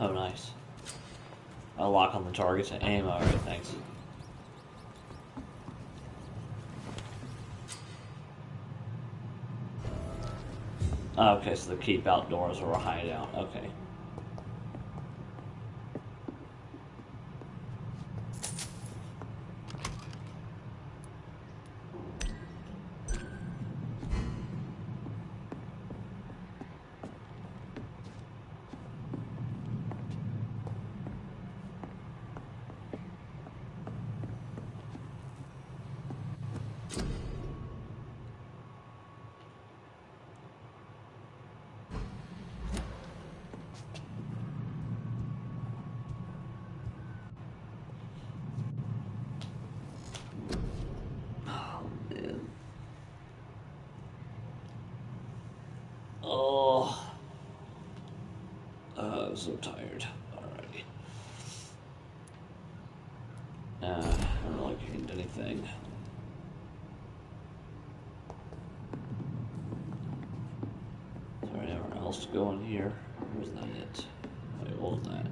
Oh, nice. A lock on the target to aim. Alright, thanks. Okay, so the keep outdoors or a hideout. Okay. I'm so tired. Alrighty. I don't really gained anything. Is there anywhere else to go in here? Or was that it? Wait, what was that?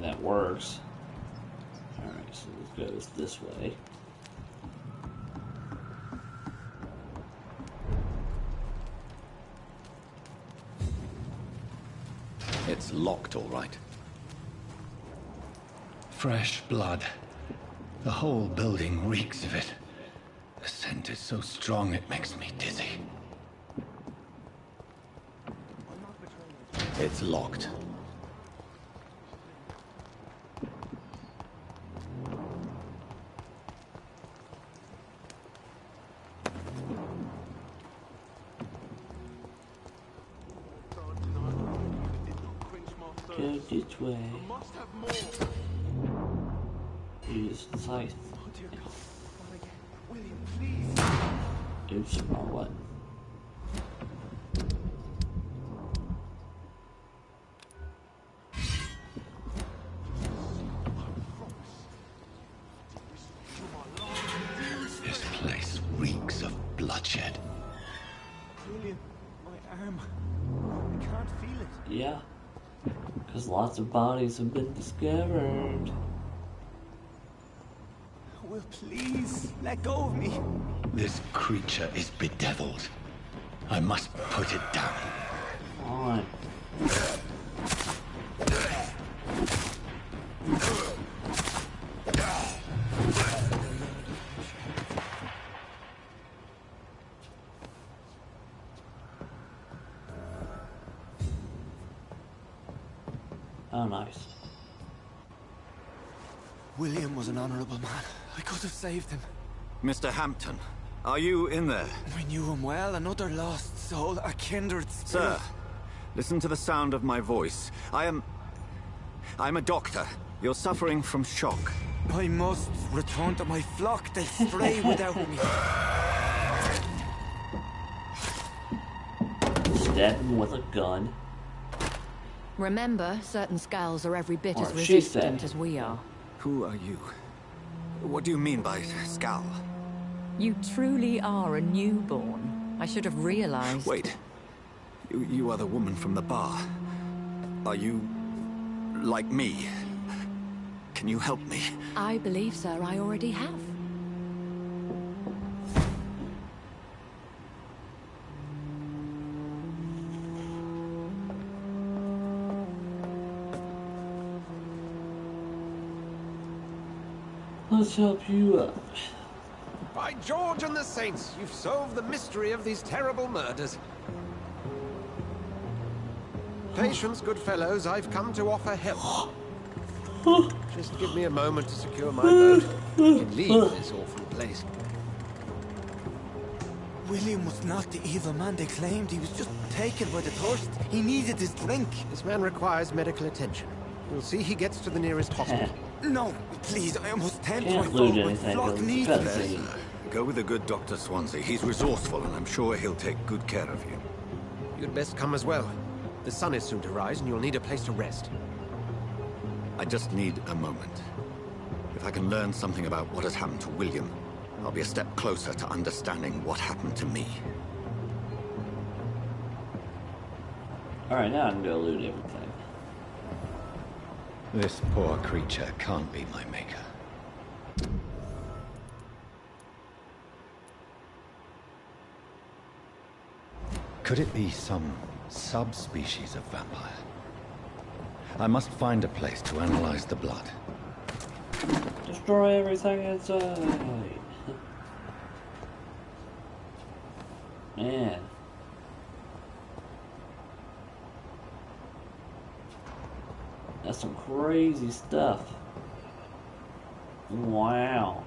That works. Alright, so it goes this way. It's locked, all right. Fresh blood. The whole building reeks of it. The scent is so strong it makes me dizzy. It's locked. Go this way. Use the scythe. Oops, wrong one. This place reeks of bloodshed. William, my arm. I can't feel it. Yeah, because lots of bodies have been discovered. Will, please, let go of me. This creature is bedeviled. I must put it down. On. Oh, nice. William was an honorable man. I could have saved him. Mr. Hampton, are you in there? We knew him well, another lost soul, a kindred spirit. Sir, listen to the sound of my voice. I'm a doctor. You're suffering from shock. I must return to my flock. They stray without me. Stab him with a gun. Remember, certain skulls are every bit Or as she resistant said. as we are. Who are you? What do you mean by scowl? You truly are a newborn. I should have realized. Wait. You are the woman from the bar. Are you... like me? Can you help me? I believe, sir, I already have. Let's help you up. By George and the Saints, you've solved the mystery of these terrible murders. Patience, good fellows, I've come to offer help. Just give me a moment to secure my boat. We can leave this awful place. William was not the evil man they claimed. He was just taken by the thirst. He needed his drink. This man requires medical attention. We'll see he gets to the nearest hospital. No, please, I must tend to my Can't loot flock. My anything flock 'cause it's needs cutscene. it. Go with the good Dr. Swansea. He's resourceful, and I'm sure he'll take good care of you. You'd best come as well. The sun is soon to rise, and you'll need a place to rest. I just need a moment. If I can learn something about what has happened to William, I'll be a step closer to understanding what happened to me. Alright, now I can go loot everything. This poor creature can't be my maker. Could it be some subspecies of vampire? I must find a place to analyze the blood. Destroy everything inside. Man. That's some crazy stuff. Wow.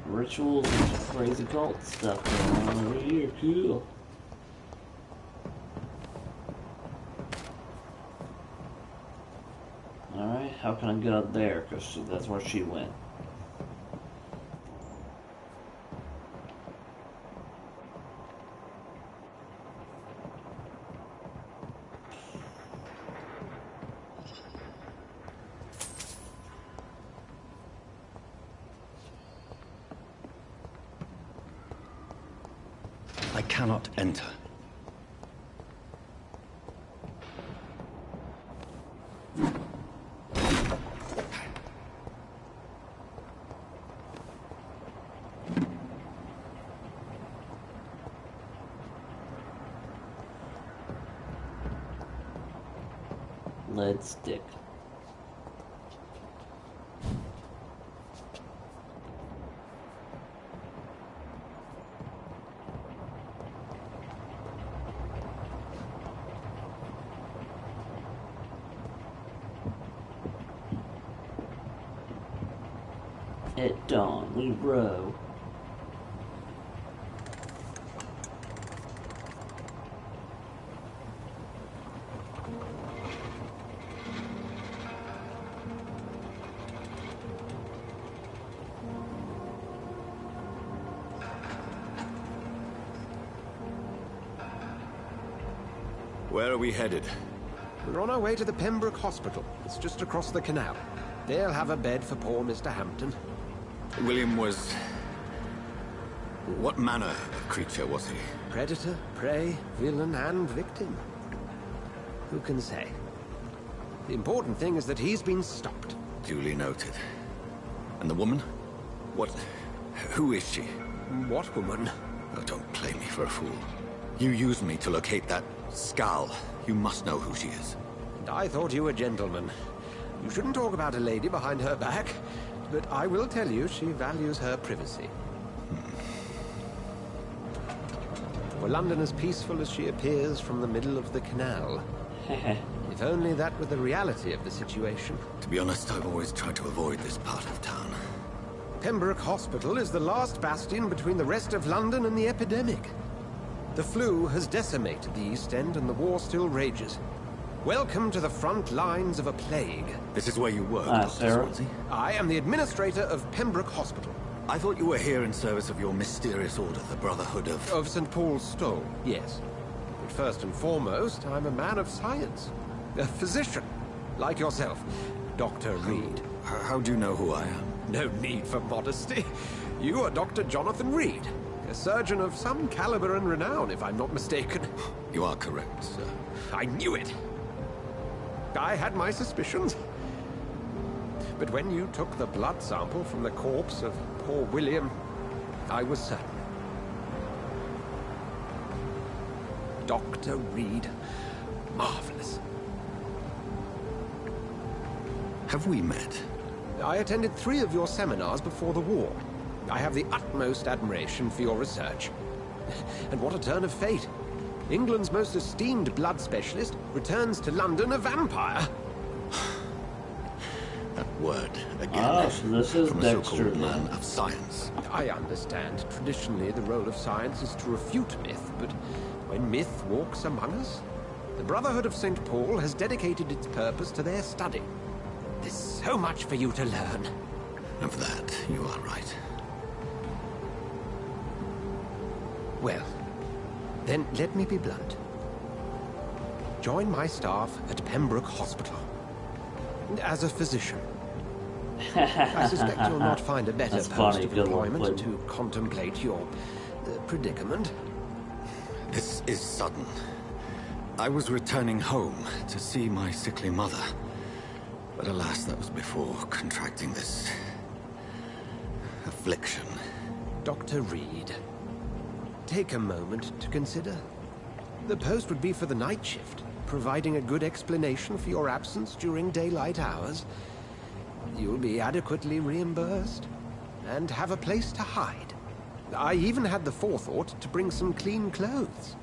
Rituals and some crazy cult stuff going on over here. Cool. Alright, how can I get up there? Because that's where she went. I cannot enter. lead stick. At dawn, we row. Where are we headed? We're on our way to the Pembroke Hospital. It's just across the canal. They'll have a bed for poor Mr. Hampton. William was... What manner of creature was he? Predator, prey, villain, and victim. Who can say? The important thing is that he's been stopped. Duly noted. And the woman? What... Who is she? What woman? Oh, don't play me for a fool. You used me to locate that skull. You must know who she is. And I thought you a gentleman. You shouldn't talk about a lady behind her back. But I will tell you, she values her privacy. Were London as peaceful as she appears from the middle of the canal? If only that were the reality of the situation. To be honest, I've always tried to avoid this part of town. Pembroke Hospital is the last bastion between the rest of London and the epidemic. The flu has decimated the East End and the war still rages. Welcome to the front lines of a plague. This is where you work, Dr. Swansea? I am the administrator of Pembroke Hospital. I thought you were here in service of your mysterious order, the Brotherhood of... Of St. Paul's Stole, yes. But first and foremost, I'm a man of science. A physician, like yourself, Dr. Reed. How do you know who I am? No need for modesty. You are Dr. Jonathan Reed, a surgeon of some caliber and renown, if I'm not mistaken. You are correct, sir. I knew it. I had my suspicions. But when you took the blood sample from the corpse of poor William, I was certain. Dr. Reed. Marvelous. Have we met? I attended 3 of your seminars before the war. I have the utmost admiration for your research. And what a turn of fate. England's most esteemed blood specialist returns to London a vampire. That word, again. Ah, so this is from a so-called man of science. I understand. Traditionally, the role of science is to refute myth, but when myth walks among us, the Brotherhood of St. Paul has dedicated its purpose to their study. There's so much for you to learn. Of that, you are right. Well, then let me be blunt. Join my staff at Pembroke Hospital. As a physician. I suspect you'll not find a better post of employment to contemplate your predicament. This is sudden. I was returning home to see my sickly mother. But alas, that was before contracting this... affliction. Dr. Reed, take a moment to consider. The post would be for the night shift, providing a good explanation for your absence during daylight hours. You'll be adequately reimbursed, and have a place to hide. I even had the forethought to bring some clean clothes.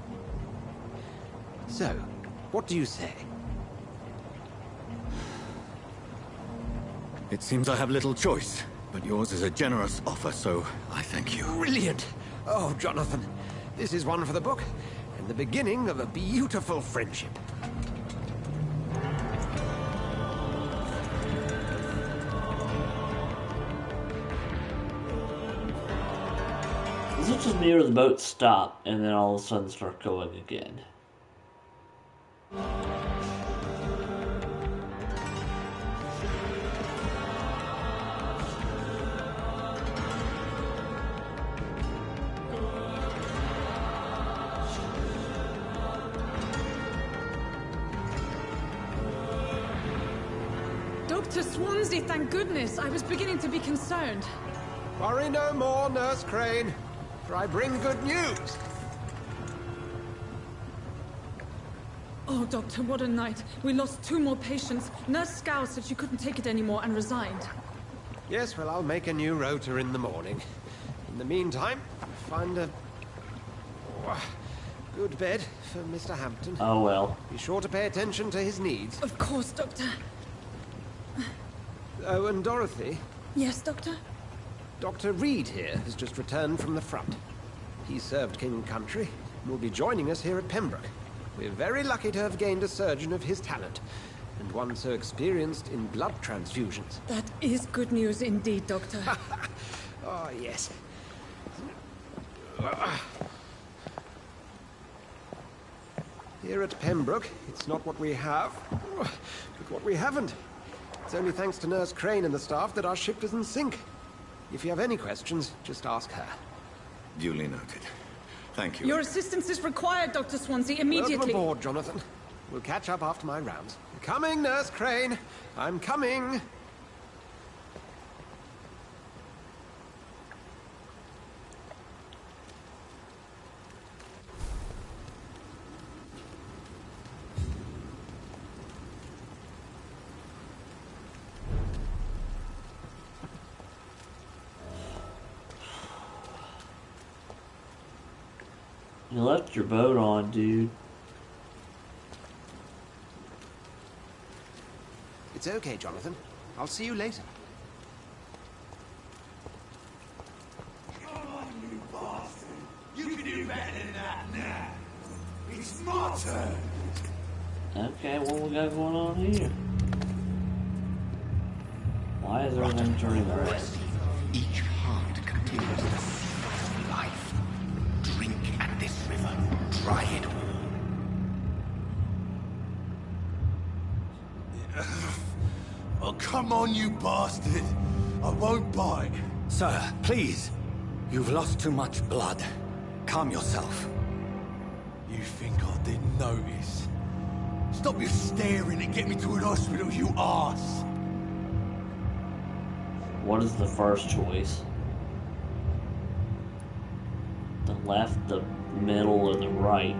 So, what do you say? It seems I have little choice, but yours is a generous offer, so I thank you. Brilliant! Oh, Jonathan, this is one for the book, and the beginning of a beautiful friendship. This is just near the boat stop, and then all of a sudden start going again. Dr. Swansea, thank goodness. I was beginning to be concerned. Worry no more, Nurse Crane, for I bring good news. Oh, Doctor, what a night. We lost 2 more patients. Nurse Scow said she couldn't take it anymore and resigned. Yes, well, I'll make a new rota in the morning. In the meantime, find a good bed for Mr. Hampton. Oh, well. Be sure to pay attention to his needs. Of course, Doctor. Oh, and Dorothy? Yes, Doctor? Dr. Reed here has just returned from the front. He served King and Country and will be joining us here at Pembroke. We're very lucky to have gained a surgeon of his talent, and one so experienced in blood transfusions. That is good news indeed, Doctor. Oh, yes. Here at Pembroke, it's not what we have, but what we haven't. It's only thanks to Nurse Crane and the staff that our ship doesn't sink. If you have any questions, just ask her. Duly noted. Thank you. Your assistance is required, Dr. Swansea, immediately. Welcome aboard, Jonathan. We'll catch up after my rounds. Coming, Nurse Crane. I'm coming. You left your boat on, dude. It's okay, Jonathan. I'll see you later. Come on, you bastard. You can do better than that now. It's my turn. Okay, what we got going on here? Why is everything turning red? Each heart contains the seed of life. Drink at this river. Try it all. Oh, come on, you bastard. I won't bite. Sir, please. You've lost too much blood. Calm yourself. You think I didn't notice? Stop your staring and get me to an hospital, you arse. What is the first choice? The left, the middle, or the right?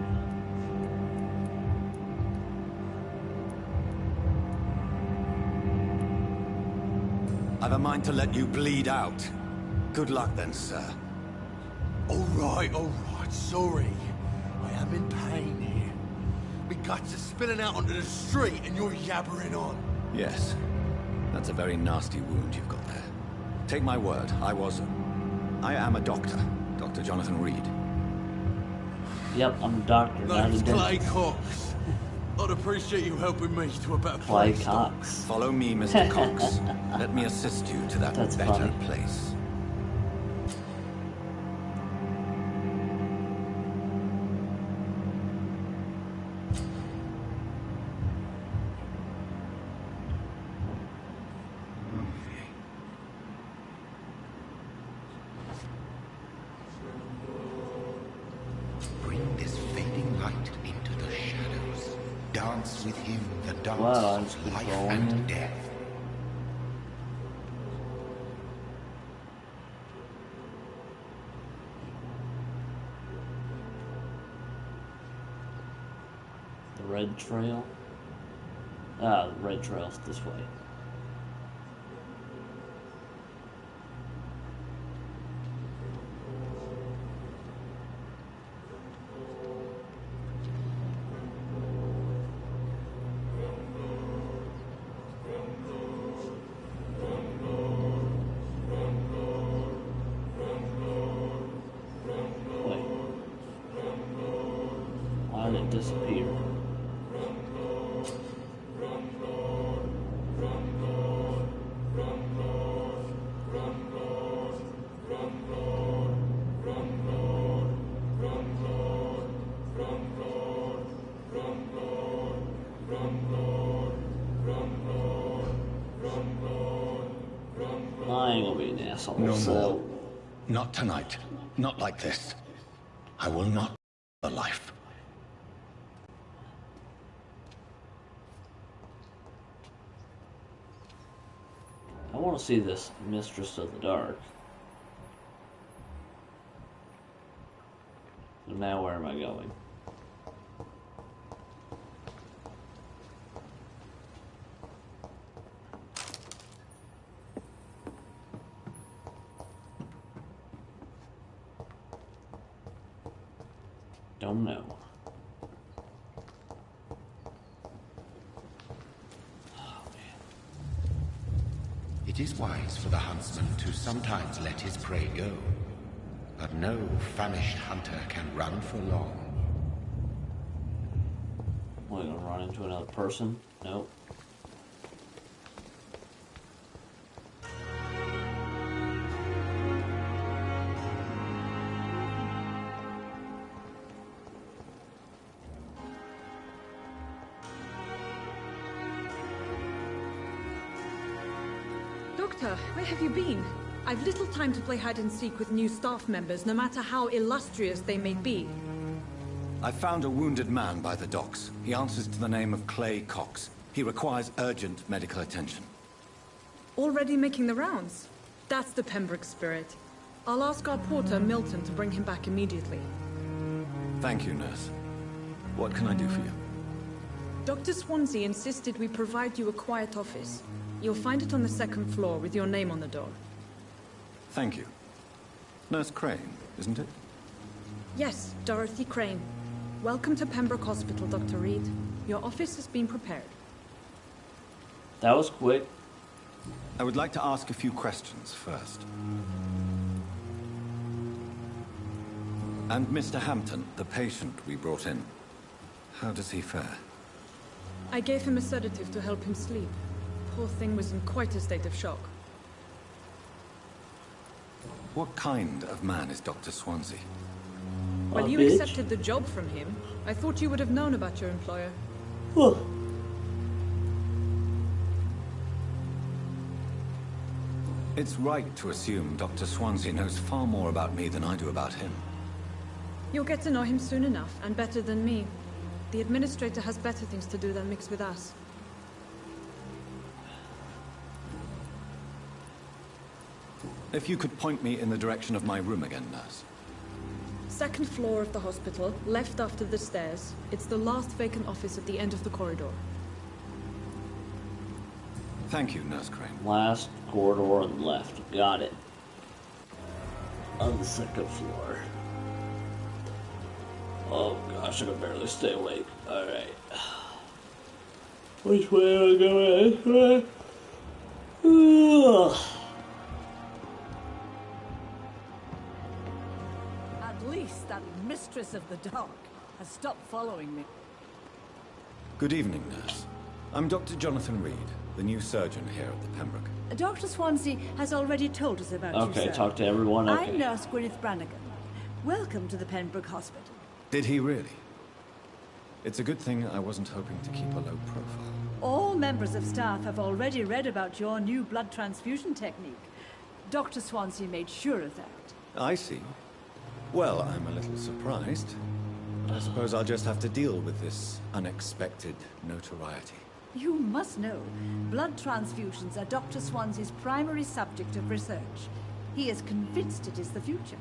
I've a mind to let you bleed out. Good luck then, sir. All right, sorry. I am in pain here. My guts are spilling out onto the street and you're yabbering on. Yes. That's a very nasty wound you've got there. Take my word, I am a doctor. Dr. Jonathan Reed. Yep, I'm a doctor, not a Name's Clay dentist. Cox. I'd appreciate you helping me to a better Clay place. Cox. Follow me, Mr. Cox. Let me assist you to that That's better funny. place. Bring this fading light into the shadows. Dance with him the dance Wow, of I'm life controlling and him. death. The red trail? Ah, the red trail's this way. Wait. Why did it disappear? I ain't gonna be an asshole. No so more. Not tonight. Not like this. I will not a life. I want to see this Mistress of the Dark. So now where am I going? don't know. It is wise for the huntsman to sometimes let his prey go, but no famished hunter can run for long. We're gonna run into another person? Nope. Doctor, where have you been? I've little time to play hide and seek with new staff members, no matter how illustrious they may be. I found a wounded man by the docks. He answers to the name of Clay Cox. He requires urgent medical attention. Already making the rounds? That's the Pembroke spirit. I'll ask our porter, Milton, to bring him back immediately. Thank you, nurse. What can I do for you? Dr. Swansea insisted we provide you a quiet office. You'll find it on the second floor with your name on the door. Thank you. Nurse Crane, isn't it? Yes, Dorothy Crane. Welcome to Pembroke Hospital, Dr. Reed. Your office has been prepared. That was quick. I would like to ask a few questions first. And Mr. Hampton, the patient we brought in, how does he fare? I gave him a sedative to help him sleep. Poor thing was in quite a state of shock. What kind of man is Dr. Swansea? Well, you accepted the job from him. I thought you would have known about your employer. It's right to assume Dr. Swansea knows far more about me than I do about him. You'll get to know him soon enough, and better than me. The administrator has better things to do than mix with us. If you could point me in the direction of my room again, nurse. Second floor of the hospital, left after the stairs. It's the last vacant office at the end of the corridor. Thank you, Nurse Crane. Last corridor on the left. Got it. On the second floor. Oh gosh, I can barely stay awake. Alright. Which way am I going? At least that mistress of the dark has stopped following me. Good evening, nurse. I'm Dr. Jonathan Reed, the new surgeon here at the Pembroke. Dr. Swansea has already told us about you, sir. Okay, talk to everyone. Okay. I'm Nurse Gwyneth Brannigan. Welcome to the Pembroke Hospital. Did he really? It's a good thing I wasn't hoping to keep a low profile. All members of staff have already read about your new blood transfusion technique. Dr. Swansea made sure of that. I see. Well, I'm a little surprised. I suppose I'll just have to deal with this unexpected notoriety. You must know, blood transfusions are Dr. Swansea's primary subject of research. He is convinced it is the future.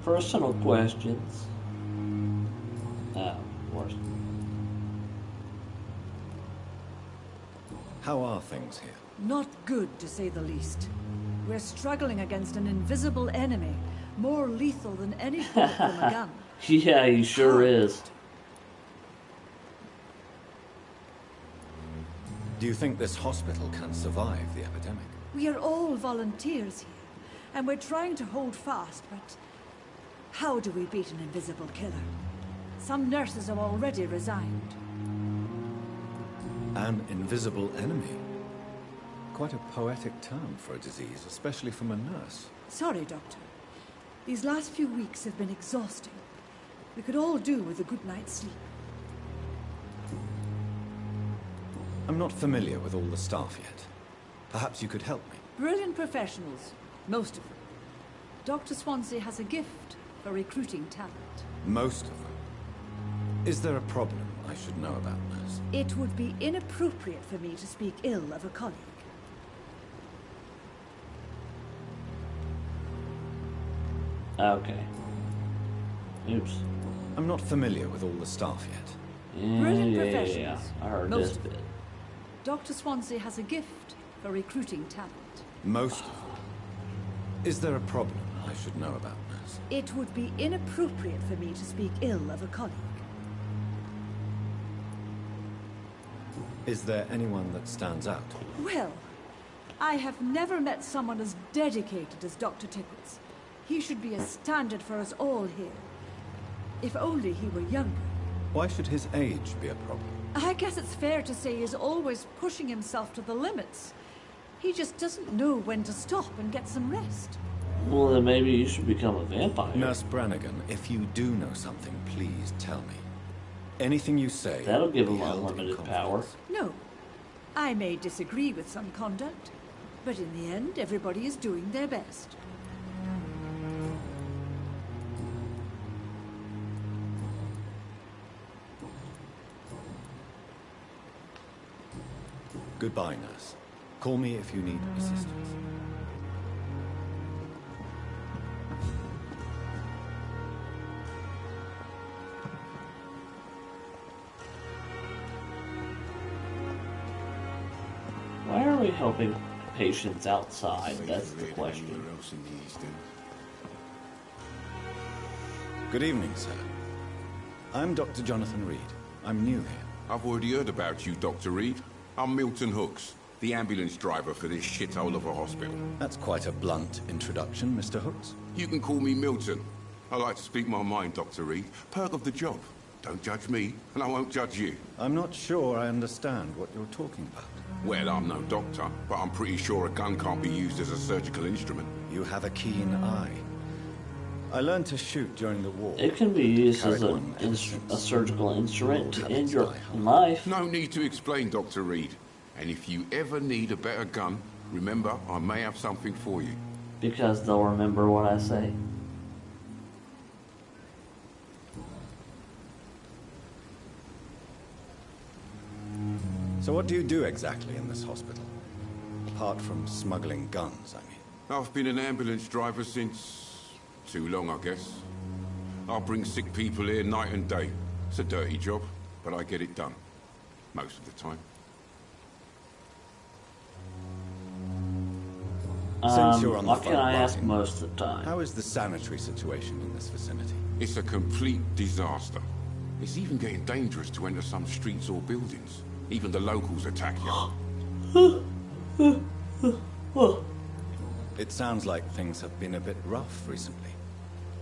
Personal questions. Of course. How are things here? Not good, to say the least. We're struggling against an invisible enemy, more lethal than any bullet from a gun. Yeah, he sure is. Do you think this hospital can survive the epidemic? We are all volunteers here, and we're trying to hold fast, but how do we beat an invisible killer? Some nurses have already resigned. An invisible enemy? Quite a poetic term for a disease, especially from a nurse. Sorry, Doctor. These last few weeks have been exhausting. We could all do with a good night's sleep. I'm not familiar with all the staff yet. Perhaps you could help me. Brilliant professionals, most of them. Dr. Swansea has a gift for recruiting talent. Most of them? Is there a problem I should know about, nurse? It would be inappropriate for me to speak ill of a colleague. Okay. Oops. I'm not familiar with all the staff yet. Brilliant professionals. Yeah. I heard most this of them. bit. Dr. Swansea has a gift for recruiting talent. Most of them? Is there a problem I should know about, nurse? It would be inappropriate for me to speak ill of a colleague. Is there anyone that stands out? Well, I have never met someone as dedicated as Dr. Tickles. He should be a standard for us all here. If only he were younger. Why should his age be a problem? I guess it's fair to say he's always pushing himself to the limits. He just doesn't know when to stop and get some rest. Well, then maybe you should become a vampire. Nurse Brannigan, if you do know something, please tell me. Anything you say... That'll give him unlimited power. No. I may disagree with some conduct, but in the end, everybody is doing their best. Goodbye, nurse. Call me if you need assistance. Why are we helping patients outside? That's the question. Good evening, sir. I'm Dr. Jonathan Reed. I'm new here. I've already heard about you, Dr. Reed. I'm Milton Hooks, the ambulance driver for this shithole of a hospital. That's quite a blunt introduction, Mr. Hooks. You can call me Milton. I like to speak my mind, Dr. Reed. Perk of the job. Don't judge me, and I won't judge you. I'm not sure I understand what you're talking about. Well, I'm no doctor, but I'm pretty sure a gun can't be used as a surgical instrument. You have a keen eye. I learned to shoot during the war. It can be used as a surgical instrument to end your life. No need to explain, Dr. Reed. And if you ever need a better gun, remember, I may have something for you. Because they'll remember what I say. So what do you do exactly in this hospital? Apart from smuggling guns, I mean. I've been an ambulance driver since... too long, I guess. I bring sick people here night and day. It's a dirty job, but I get it done. Most of the time. Since you're on the what can I ask most of the time? How is the sanitary situation in this vicinity? It's a complete disaster. It's even getting dangerous to enter some streets or buildings. Even the locals attack you. It sounds like things have been a bit rough recently.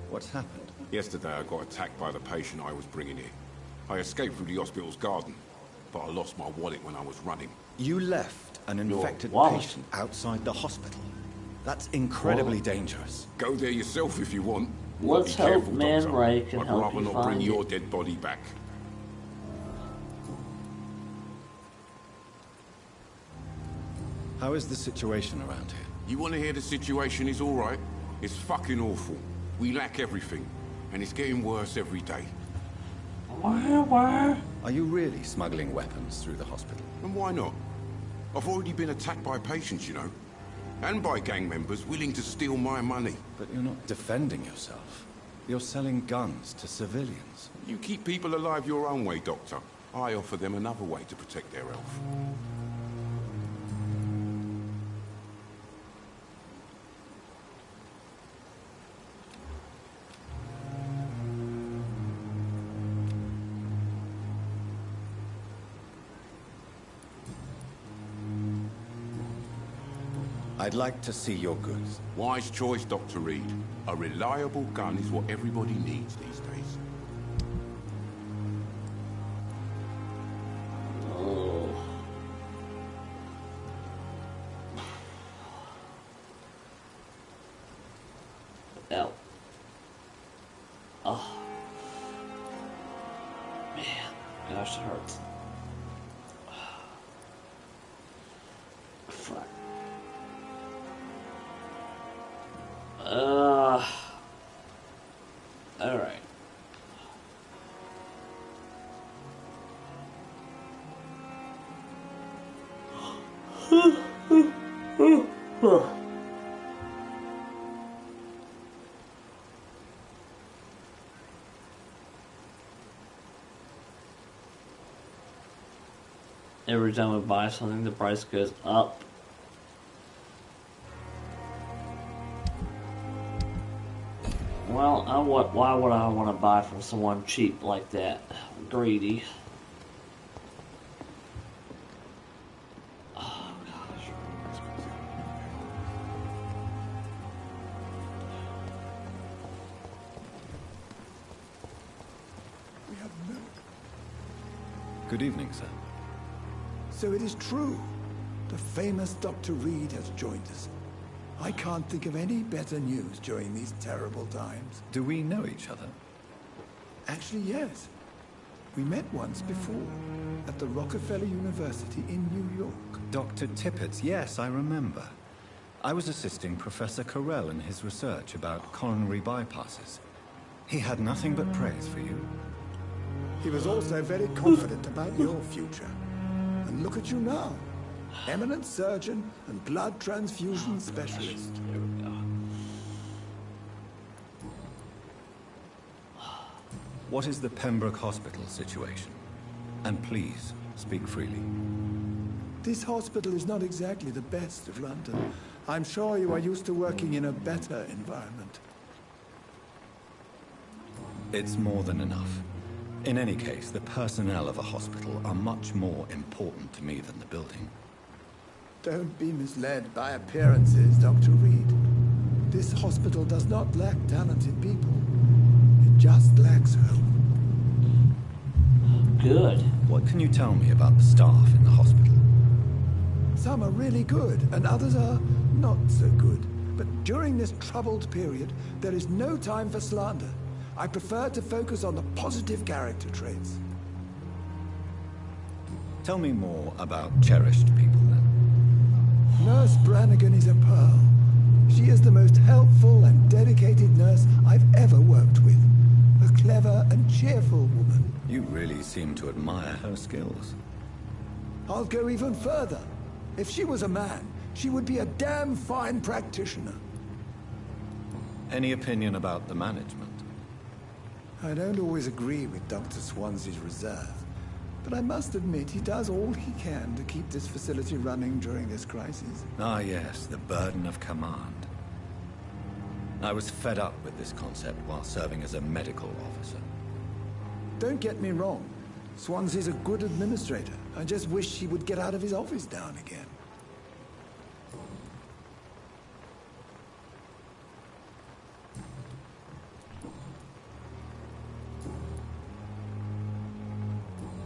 What's happened? Yesterday I got attacked by the patient I was bringing in. I escaped through the hospital's garden, but I lost my wallet when I was running. You left an infected patient outside the hospital. That's incredibly dangerous. Go there yourself if you want. Let's hope Man Ray can I'd help rather you not find bring it. your dead body back. How is the situation around here? You want to hear the situation is all right? It's fucking awful. We lack everything, and it's getting worse every day. Where? Are you really smuggling weapons through the hospital? And why not? I've already been attacked by patients, you know. And by gang members willing to steal my money. But you're not defending yourself. You're selling guns to civilians. You keep people alive your own way, Doctor. I offer them another way to protect their health. I'd like to see your goods. Wise choice, Dr. Reed. A reliable gun is what everybody needs these days. Oh. Ow. Oh. Man. Gosh, it hurts. Fuck. All right. Every time we buy something, the price goes up. Well, why would I want to buy from someone cheap like that? Greedy. Oh, gosh. We have no... Good evening, sir. So it is true. The famous Dr. Reed has joined us. I can't think of any better news during these terrible times. Do we know each other? Actually, yes. We met once before, at the Rockefeller University in New York. Dr. Tippett, yes, I remember. I was assisting Professor Carell in his research about coronary bypasses. He had nothing but praise for you. He was also very confident about your future. And look at you now. Eminent surgeon and blood transfusion specialist. There we go. What is the Pembroke Hospital situation? And please, speak freely. This hospital is not exactly the best of London. I'm sure you are used to working in a better environment. It's more than enough. In any case, the personnel of a hospital are much more important to me than the building. Don't be misled by appearances, Dr. Reed. This hospital does not lack talented people. It just lacks hope. Good. What can you tell me about the staff in the hospital? Some are really good, and others are not so good. But during this troubled period, there is no time for slander. I prefer to focus on the positive character traits. Tell me more about cherished people, then. Nurse Brannigan is a pearl. She is the most helpful and dedicated nurse I've ever worked with. A clever and cheerful woman. You really seem to admire her skills. I'll go even further. If she was a man, she would be a damn fine practitioner. Any opinion about the management? I don't always agree with Dr. Swansea's reserve, but I must admit he does all he can to keep this facility running during this crisis. Ah, yes, the burden of command. I was fed up with this concept while serving as a medical officer. Don't get me wrong. Swansea's a good administrator. I just wish he would get out of his office now and again.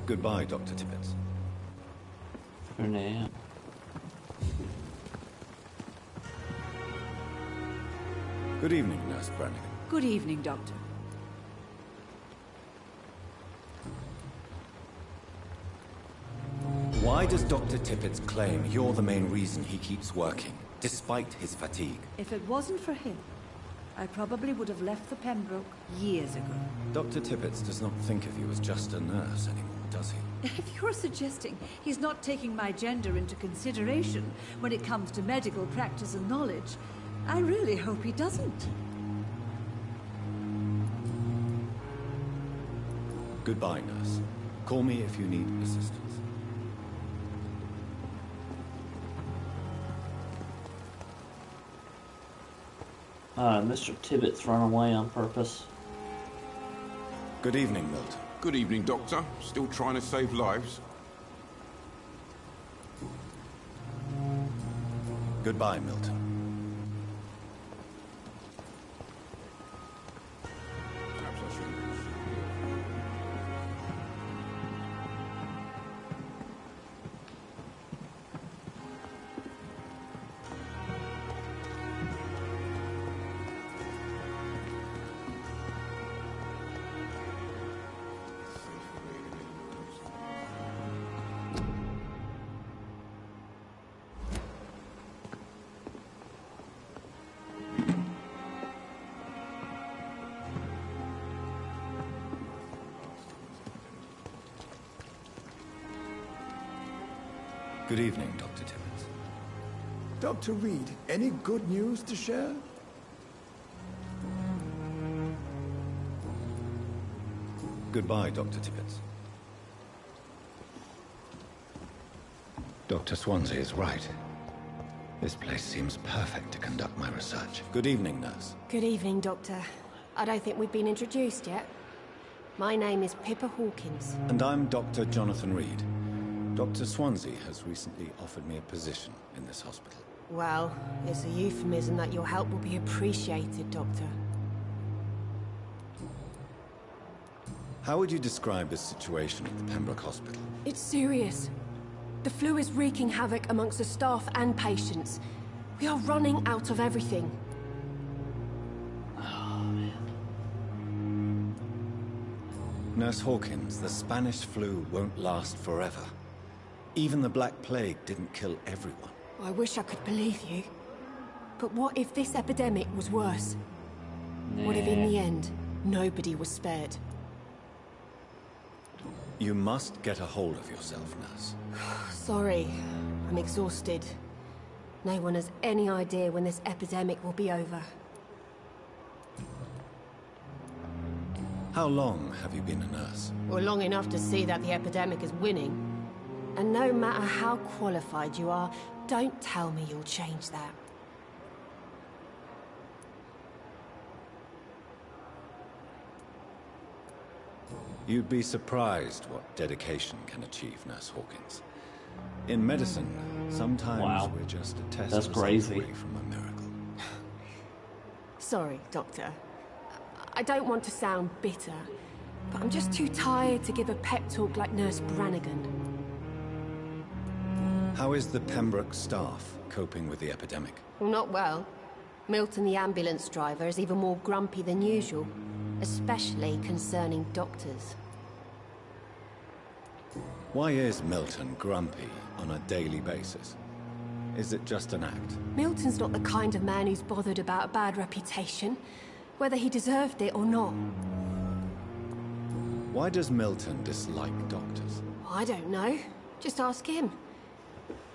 Goodbye, Dr. Tippett. For now. Good evening, Nurse Brannigan. Good evening, Doctor. Why does Dr. Tippett claim you're the main reason he keeps working, despite his fatigue? If it wasn't for him, I probably would have left the Pembroke years ago. Dr. Tippett does not think of you as just a nurse anymore, does he? If you're suggesting he's not taking my gender into consideration when it comes to medical practice and knowledge, I really hope he doesn't. Goodbye, nurse. Call me if you need assistance. Mr. Tippett's run away on purpose. Good evening, Milton. Good evening, Doctor. Still trying to save lives? Goodbye, Milton. Good evening, Dr. Tippett. Dr. Reed, any good news to share? Goodbye, Dr. Tippett. Dr. Swansea is right. This place seems perfect to conduct my research. Good evening, nurse. Good evening, Doctor. I don't think we've been introduced yet. My name is Pippa Hawkins. And I'm Dr. Jonathan Reed. Dr. Swansea has recently offered me a position in this hospital. Well, it's a euphemism that your help will be appreciated, Doctor. How would you describe the situation at the Pembroke Hospital? It's serious. The flu is wreaking havoc amongst the staff and patients. We are running out of everything. Nurse Hawkins, the Spanish flu won't last forever. Even the Black Plague didn't kill everyone. I wish I could believe you. But what if this epidemic was worse? What if in the end, nobody was spared? You must get a hold of yourself, Nurse. Sorry, I'm exhausted. No one has any idea when this epidemic will be over. How long have you been a nurse? Well, long enough to see that the epidemic is winning. And no matter how qualified you are, don't tell me you'll change that. You'd be surprised what dedication can achieve, Nurse Hawkins. In medicine, sometimes we're just a test away from a miracle. Sorry, Doctor. I don't want to sound bitter, but I'm just too tired to give a pep talk like Nurse Brannigan. How is the Pembroke staff coping with the epidemic? Well, not well. Milton, the ambulance driver, is even more grumpy than usual, especially concerning doctors. Why is Milton grumpy on a daily basis? Is it just an act? Milton's not the kind of man who's bothered about a bad reputation, whether he deserved it or not. Why does Milton dislike doctors? I don't know. Just ask him.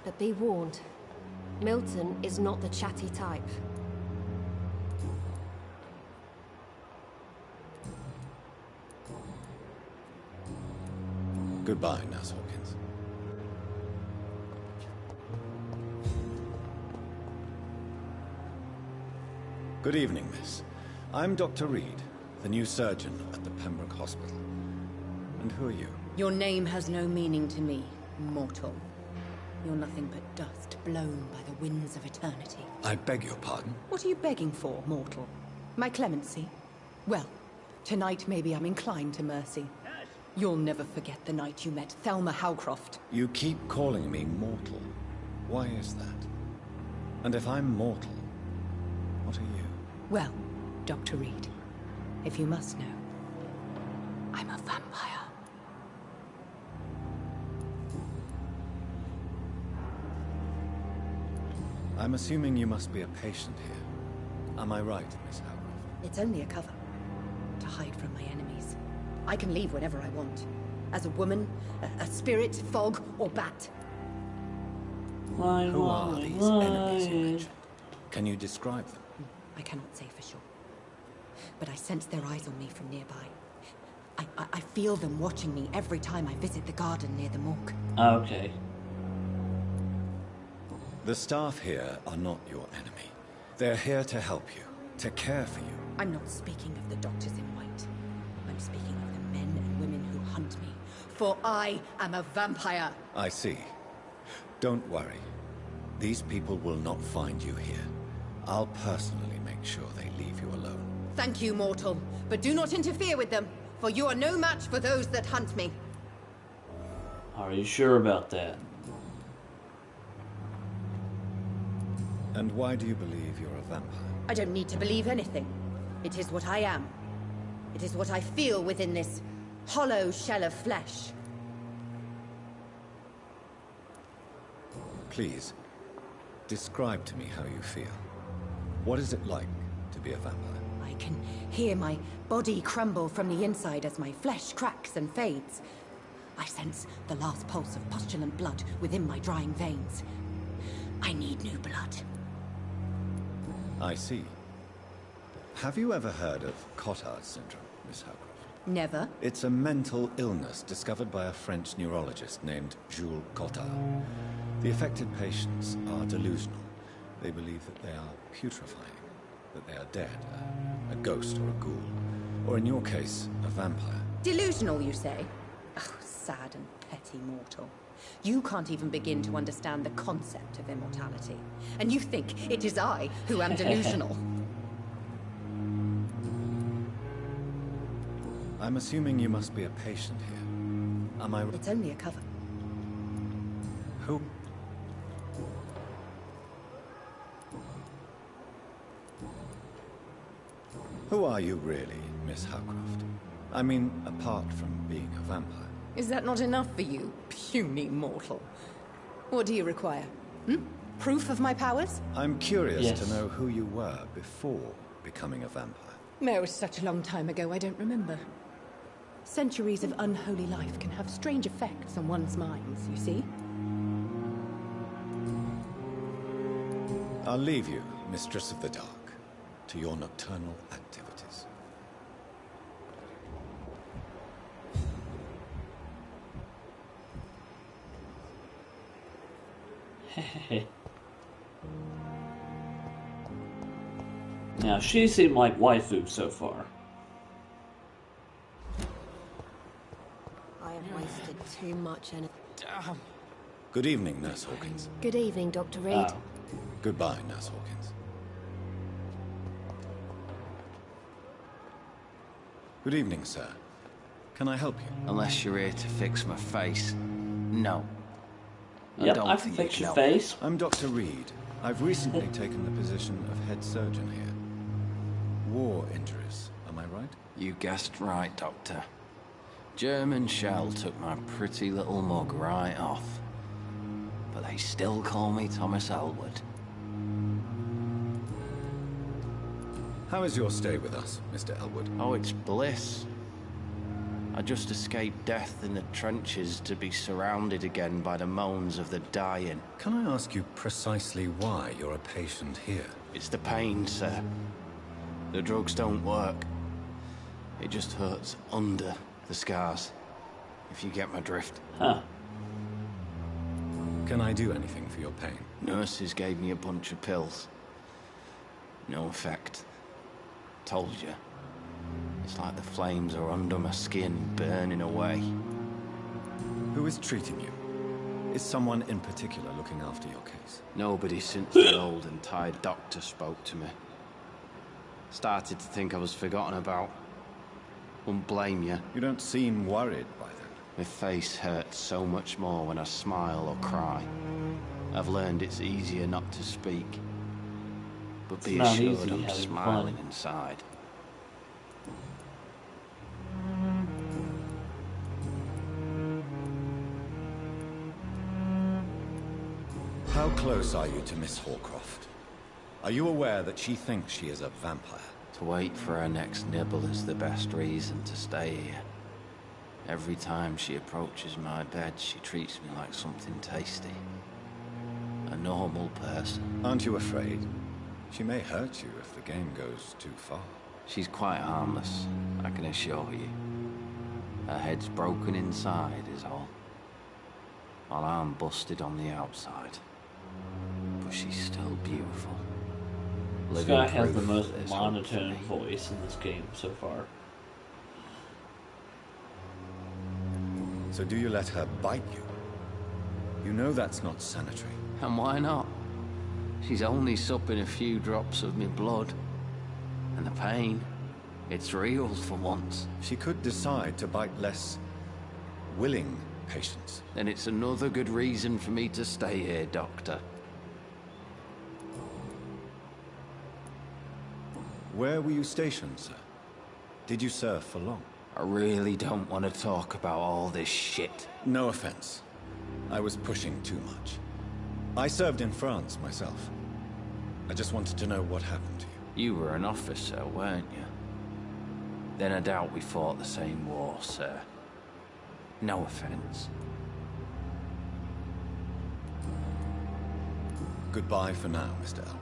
But be warned, Milton is not the chatty type. Goodbye, Nurse Hawkins. Good evening, miss. I'm Dr. Reed, the new surgeon at the Pembroke Hospital. And who are you? Your name has no meaning to me, mortal. You're nothing but dust blown by the winds of eternity. I beg your pardon? What are you begging for, mortal? My clemency? Well, tonight maybe I'm inclined to mercy. You'll never forget the night you met Thelma Howcroft. You keep calling me mortal. Why is that? And if I'm mortal, what are you? Well, Dr. Reed, if you must know, I'm a vampire. I'm assuming you must be a patient here. Am I right, Miss Howcroft? It's only a cover. To hide from my enemies. I can leave whenever I want. As a woman, a spirit, fog, or bat. Who are these enemies you mentioned? Can you describe them? I cannot say for sure. But I sense their eyes on me from nearby. I feel them watching me every time I visit the garden near the morgue. Okay. The staff here are not your enemy. They're here to help you, to care for you. I'm not speaking of the doctors in white. I'm speaking of the men and women who hunt me. For I am a vampire. I see. Don't worry. These people will not find you here. I'll personally make sure they leave you alone. Thank you, mortal. But do not interfere with them, for you are no match for those that hunt me. Are you sure about that? And why do you believe you're a vampire? I don't need to believe anything. It is what I am. It is what I feel within this hollow shell of flesh. Please, describe to me how you feel. What is it like to be a vampire? I can hear my body crumble from the inside as my flesh cracks and fades. I sense the last pulse of pustulant blood within my drying veins. I need new blood. I see. Have you ever heard of Cotard syndrome, Miss Howcroft? Never. It's a mental illness discovered by a French neurologist named Jules Cotard. The affected patients are delusional. They believe that they are putrefying. that they are dead, a ghost or a ghoul, or in your case, a vampire. Delusional, you say? Oh, sad and petty mortal. You can't even begin to understand the concept of immortality. And you think it is I who am delusional. I'm assuming you must be a patient here. Am I... It's only a cover. Who... Who are you really, Miss Howcroft? I mean, apart from being a vampire. Is that not enough for you, puny mortal? What do you require? Proof of my powers? I'm curious to know who you were before becoming a vampire. It was such a long time ago, I don't remember. Centuries of unholy life can have strange effects on one's minds, you see? I'll leave you, Mistress of the Dark, to your nocturnal activities. Now, she seemed like waifu so far. I have wasted too much energy. Damn. Good evening, Nurse Hawkins. Good evening, Dr. Reed. Goodbye, Nurse Hawkins. Good evening, sir. Can I help you? Unless you're here to fix my face. No. Yep, I can fix your face. I'm Dr. Reed. I've recently taken the position of head surgeon here. War injuries, am I right? You guessed right, Doctor. German shell took my pretty little mug right off. But they still call me Thomas Elwood. How is your stay with us, Mr. Elwood? Oh, it's bliss. I just escaped death in the trenches to be surrounded again by the moans of the dying. Can I ask you precisely why you're a patient here? It's the pain, sir. The drugs don't work. It just hurts under the scars, if you get my drift. Huh. Can I do anything for your pain? Nurses gave me a bunch of pills. No effect. Told you. It's like the flames are under my skin, burning away. Who is treating you? Is someone in particular looking after your case? Nobody since the old and tired doctor spoke to me. Started to think I was forgotten about. Wouldn't blame you. You don't seem worried by that. My face hurts so much more when I smile or cry. I've learned it's easier not to speak. But be assured I'm smiling inside. How close are you to Miss Hawcroft? Are you aware that she thinks she is a vampire? To wait for her next nibble is the best reason to stay here. Every time she approaches my bed, she treats me like something tasty. A normal person. Aren't you afraid? She may hurt you if the game goes too far. She's quite harmless, I can assure you. Her head's broken inside is all. While I'm busted on the outside. But she's still beautiful. This guy has the most monotone voice in this game so far. So do you let her bite you? You know that's not sanitary. And why not? She's only supping a few drops of me blood. And the pain, it's real for once. She could decide to bite less willing patients. Then it's another good reason for me to stay here, Doctor. Where were you stationed, sir? Did you serve for long? I really don't want to talk about all this shit. No offense. I was pushing too much. I served in France myself. I just wanted to know what happened to you. You were an officer, weren't you? Then I doubt we fought the same war, sir. No offense. Goodbye for now, Mr. Elwood.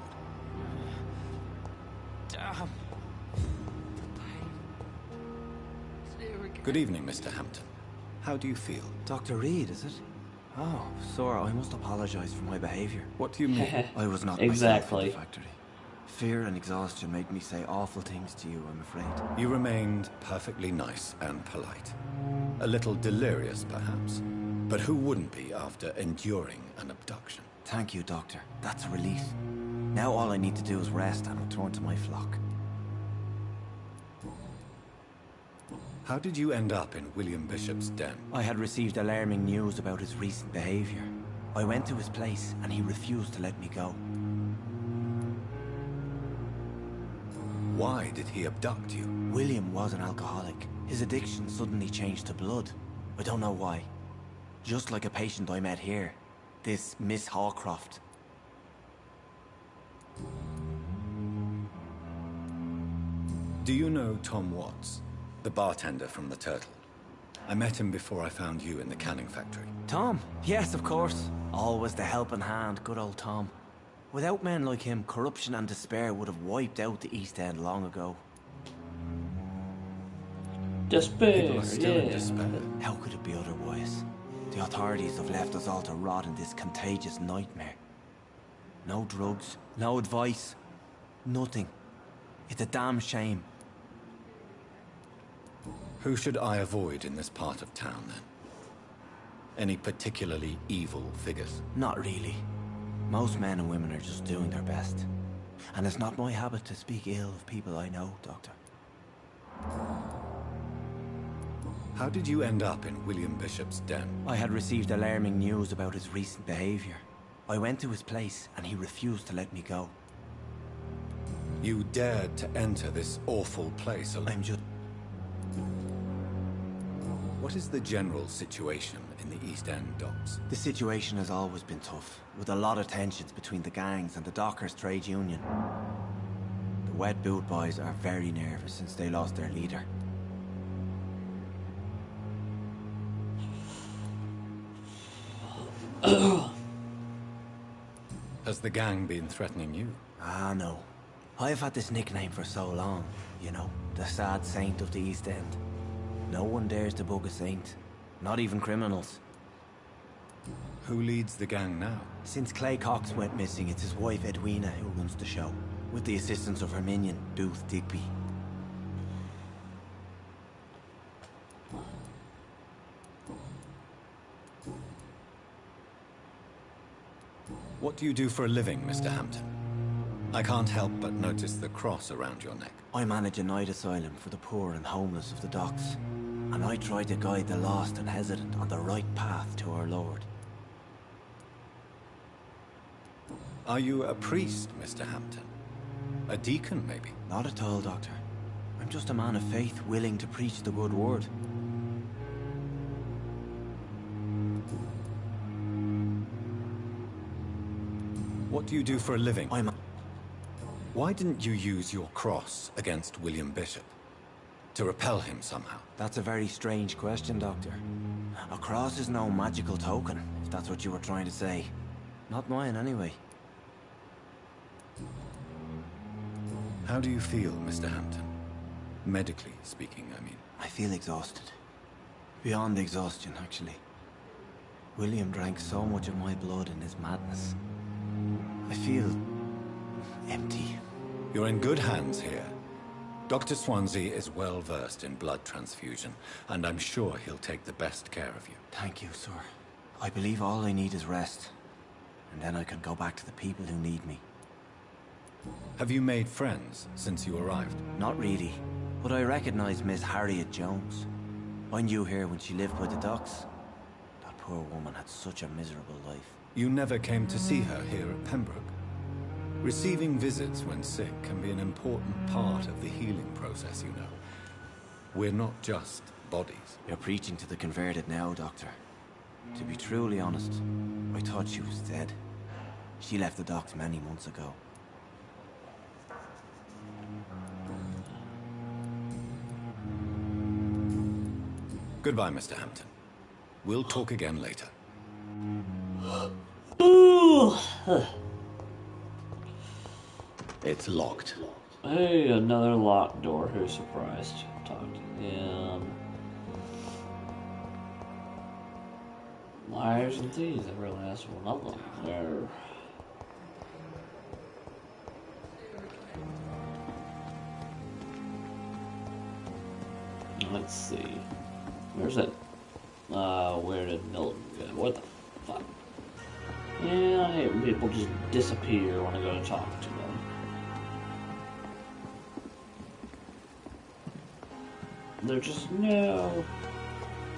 Damn. Good evening, Mr. Hampton. How do you feel? Dr. Reed, is it? Oh, Sora, I must apologize for my behavior. What do you mean? I was not exactly myself in the factory. Fear and exhaustion made me say awful things to you, I'm afraid. You remained perfectly nice and polite. A little delirious, perhaps. But who wouldn't be after enduring an abduction? Thank you, Doctor. That's a relief. Now all I need to do is rest and return to my flock. How did you end up in William Bishop's den? I had received alarming news about his recent behavior. I went to his place and he refused to let me go. Why did he abduct you? William was an alcoholic. His addiction suddenly changed to blood. I don't know why. Just like a patient I met here. This Miss Hawcroft. Do you know Tom Watts, the bartender from the Turtle? I met him before I found you in the canning factory. Tom? Yes, of course. Always the helping hand, good old Tom. Without men like him, corruption and despair would have wiped out the East End long ago. Despair, People are still in yeah. despair. How could it be otherwise? The authorities have left us all to rot in this contagious nightmare. No drugs, no advice, nothing. It's a damn shame. Who should I avoid in this part of town, then? Any particularly evil figures? Not really. Most men and women are just doing their best. And it's not my habit to speak ill of people I know, Doctor. How did you end up in William Bishop's den? I had received alarming news about his recent behavior. I went to his place and he refused to let me go. You dared to enter this awful place alone? I'm just... What is the general situation in the East End docks? The situation has always been tough, with a lot of tensions between the gangs and the dockers' trade union. The wet boot boys are very nervous since they lost their leader. Has the gang been threatening you? Ah, no. I've had this nickname for so long, you know, the sad saint of the East End. No one dares to bug a saint, not even criminals. Who leads the gang now? Since Clay Cox went missing, it's his wife Edwina who runs the show, with the assistance of her minion, Booth Digby. What do you do for a living, Mr. Hampton? I can't help but notice the cross around your neck. I manage a night asylum for the poor and homeless of the docks, and I try to guide the lost and hesitant on the right path to our Lord. Are you a priest, Mr. Hampton? A deacon, maybe? Not at all, Doctor. I'm just a man of faith willing to preach the good word. What do you do for a living? Why didn't you use your cross against William Bishop? To repel him somehow? That's a very strange question, Doctor. A cross is no magical token, if that's what you were trying to say. Not mine, anyway. How do you feel, Mr. Hampton? Medically speaking, I mean. I feel exhausted. Beyond exhaustion, actually. William drank so much of my blood in his madness. I feel... empty. You're in good hands here. Dr. Swansea is well versed in blood transfusion, and I'm sure he'll take the best care of you. Thank you, sir. I believe all I need is rest. And then I can go back to the people who need me. Have you made friends since you arrived? Not really, but I recognize Miss Harriet Jones. I knew her when she lived by the docks. That poor woman had such a miserable life. You never came to see her here at Pembroke? Receiving visits when sick can be an important part of the healing process, you know. We're not just bodies. You're preaching to the converted now, Doctor. To be truly honest, I thought she was dead. She left the docks many months ago. Goodbye, Mr. Hampton. We'll talk again later. Ooh! It's locked. Hey, another locked door. Who's surprised? Talk to him. Liars and thieves. Every last one of them. There. Let's see. Where's that? Where did Milton go? What the fuck? Yeah, I hate when people just disappear when I go to talk to them. They're just, no.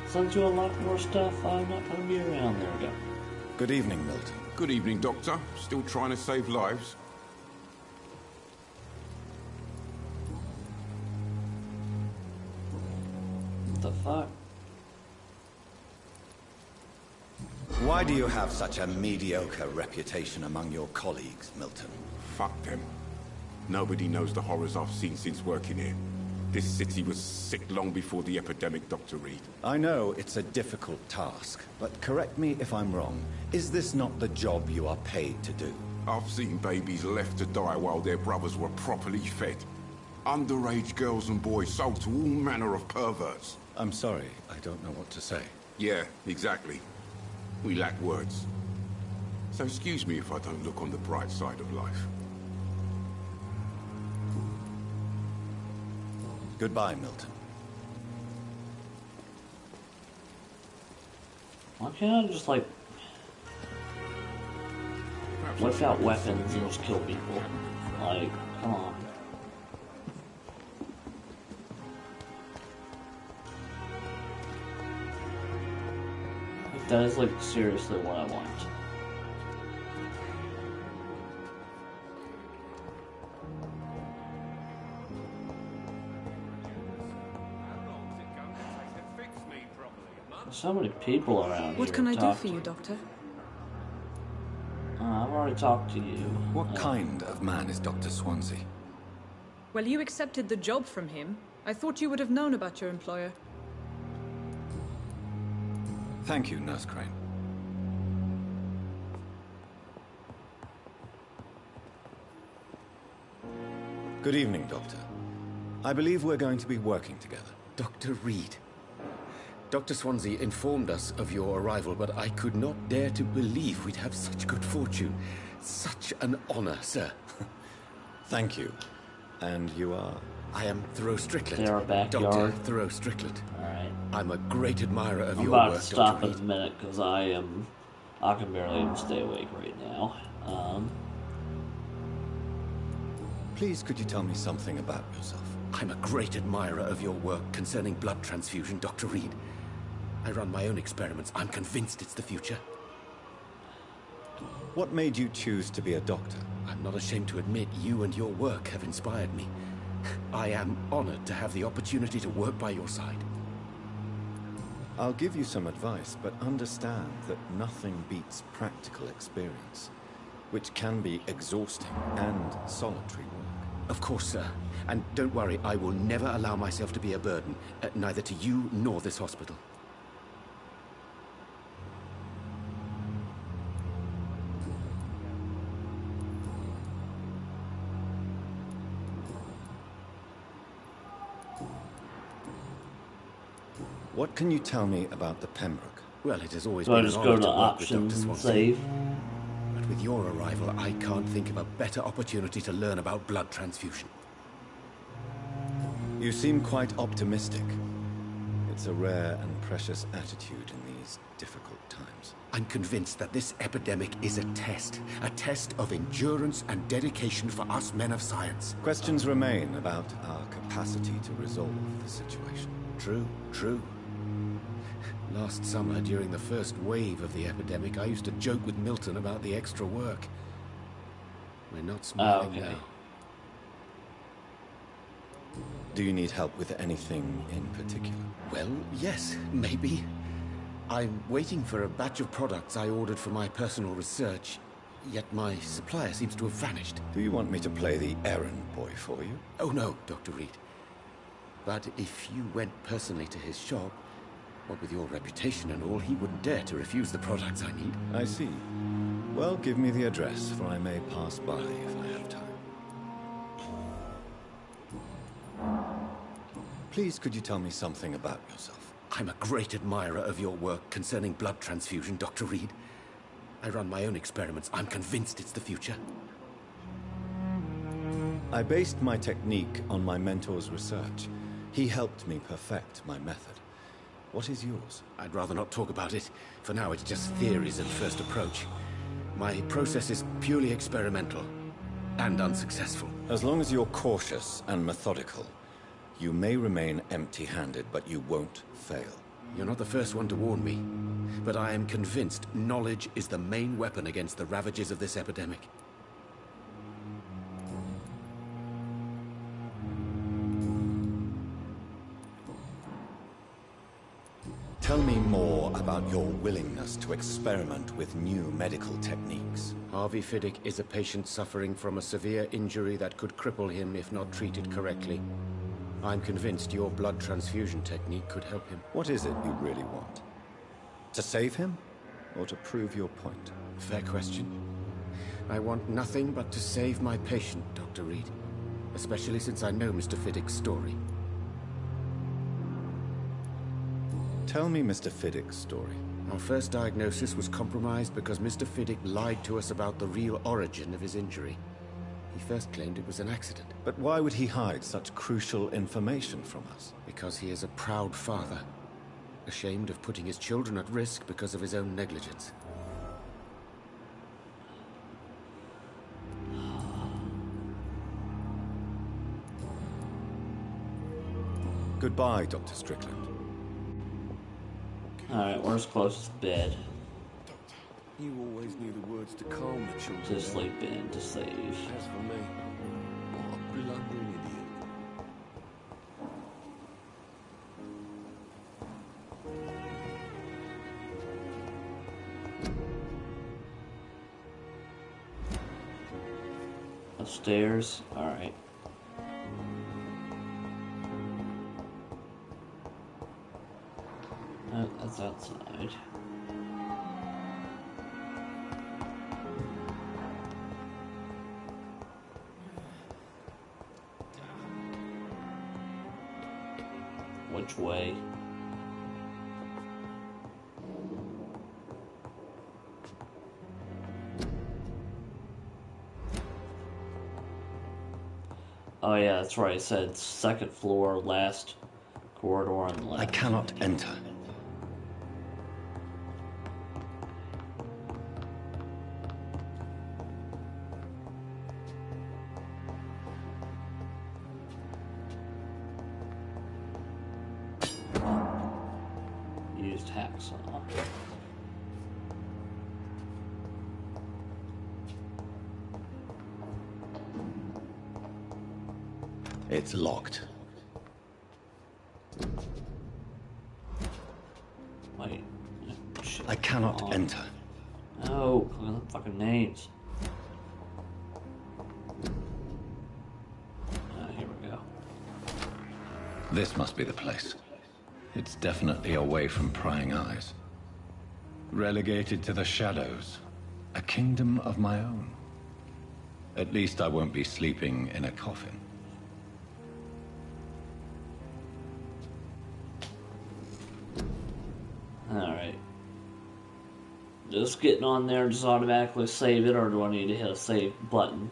Since you unlock more stuff, I'm not gonna be around. There we go. Good evening, Milton. Good evening, Doctor. Still trying to save lives? What the fuck? Why do you have such a mediocre reputation among your colleagues, Milton? Fuck them. Nobody knows the horrors I've seen since working here. This city was sick long before the epidemic, Dr. Reed. I know it's a difficult task, but correct me if I'm wrong. Is this not the job you are paid to do? I've seen babies left to die while their brothers were properly fed. Underage girls and boys sold to all manner of perverts. I'm sorry, I don't know what to say. Yeah, exactly. We lack words. So excuse me if I don't look on the bright side of life. Goodbye, Milton. Why can't I just, like, whip out weapons and just kill people? Like, come on. Like, that is, like, seriously what I want. So many people around What here. can I do for you, Doctor? I've already talked to you. What kind of man is Dr. Swansea? Well, you accepted the job from him. I thought you would have known about your employer. Thank you, Nurse Crane. Good evening, Doctor. I believe we're going to be working together. Dr. Reed. Dr. Swansea informed us of your arrival, but I could not dare to believe we'd have such good fortune. Such an honor, sir. Thank you. And you are? I am Thoreau Strickland. Their backyard. Dr. Thoreau Strickland. Alright. I'm a great admirer of I'm your about work, to stop Dr. in a minute because I can barely even stay awake right now. Please, could you tell me something about yourself? I'm a great admirer of your work concerning blood transfusion, Dr. Reed. I run my own experiments. I'm convinced it's the future. What made you choose to be a doctor? I'm not ashamed to admit you and your work have inspired me. I am honored to have the opportunity to work by your side. I'll give you some advice, but understand that nothing beats practical experience, which can be exhausting and solitary work. Of course, sir. And don't worry, I will never allow myself to be a burden, neither to you nor this hospital. What can you tell me about the Pembroke? Well, it has always So I been an just honor go to to work with Dr. options and Swansea. save. But with your arrival, I can't think of a better opportunity to learn about blood transfusion. You seem quite optimistic. It's a rare and precious attitude in these difficult times. I'm convinced that this epidemic is a test of endurance and dedication for us men of science. Questions remain about our capacity to resolve the situation. True. Last summer, during the first wave of the epidemic, I used to joke with Milton about the extra work. We're not smiling now. Do you need help with anything in particular? Well, yes, maybe. I'm waiting for a batch of products I ordered for my personal research, yet my supplier seems to have vanished. Do you want me to play the errand boy for you? Oh no, Dr. Reed. But if you went personally to his shop, what with your reputation and all, he wouldn't dare to refuse the products I need. I see. Well, give me the address, for I may pass by if I have time. Please, could you tell me something about yourself? I'm a great admirer of your work concerning blood transfusion, Dr. Reed. I run my own experiments. I'm convinced it's the future. I based my technique on my mentor's research. He helped me perfect my method. What is yours? I'd rather not talk about it. For now, it's just theories and first approach. My process is purely experimental and unsuccessful. As long as you're cautious and methodical, you may remain empty-handed, but you won't fail. You're not the first one to warn me, but I am convinced knowledge is the main weapon against the ravages of this epidemic. Tell me more about your willingness to experiment with new medical techniques. Harvey Fiddick is a patient suffering from a severe injury that could cripple him if not treated correctly. I'm convinced your blood transfusion technique could help him. What is it you really want? To save him, or to prove your point? Fair question. I want nothing but to save my patient, Dr. Reed. Especially since I know Mr. Fiddick's story. Tell me Mr. Fiddick's story. Our first diagnosis was compromised because Mr. Fiddick lied to us about the real origin of his injury. He first claimed it was an accident. But why would he hide such crucial information from us? Because he is a proud father, ashamed of putting his children at risk because of his own negligence. Goodbye, Dr. Strickland. Alright, where's closest bed? You always knew the words to calm the children. To sleep in, to save. As for me, what a blundering idiot. Upstairs? Alright. Oh, that's outside. Which way? Oh yeah, that's right. It said second floor, last corridor on the left. I cannot enter. Used hacksaw. It's locked. Wait. Shit. I cannot enter. No, look at the fucking names. Here we go. This must be the place. It's definitely away from prying eyes. Relegated to the shadows. A kingdom of my own. At least I won't be sleeping in a coffin. Alright. Just getting on there, just automatically save it, or do I need to hit a save button?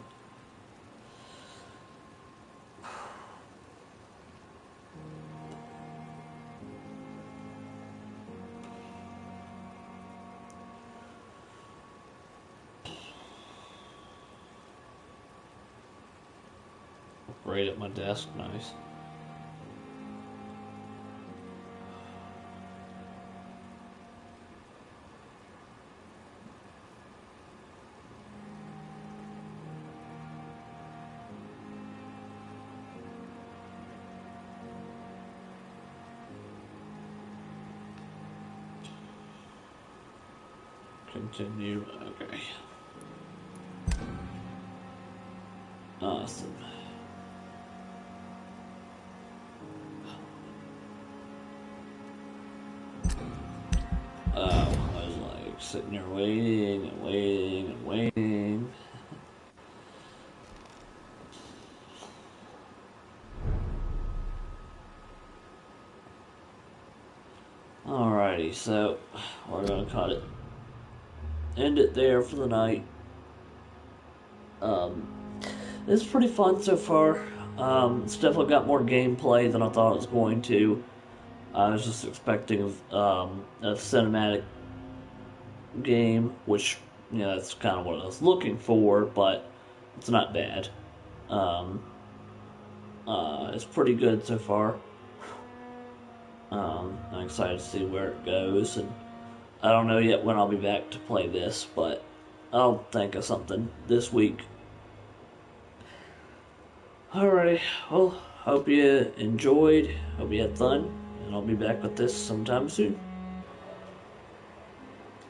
Right at my desk, nice. Continue, okay. Awesome. I was like sitting there waiting and waiting and waiting. Alrighty, so we're gonna cut it. End it there for the night. It's pretty fun so far. It's definitely got more gameplay than I thought it was going to. I was just expecting a cinematic game, which, you know, that's kind of what I was looking for, but it's not bad. It's pretty good so far. I'm excited to see where it goes, and I don't know yet when I'll be back to play this, but I'll think of something this week. Alrighty, well, hope you enjoyed, hope you had fun, and I'll be back with this sometime soon.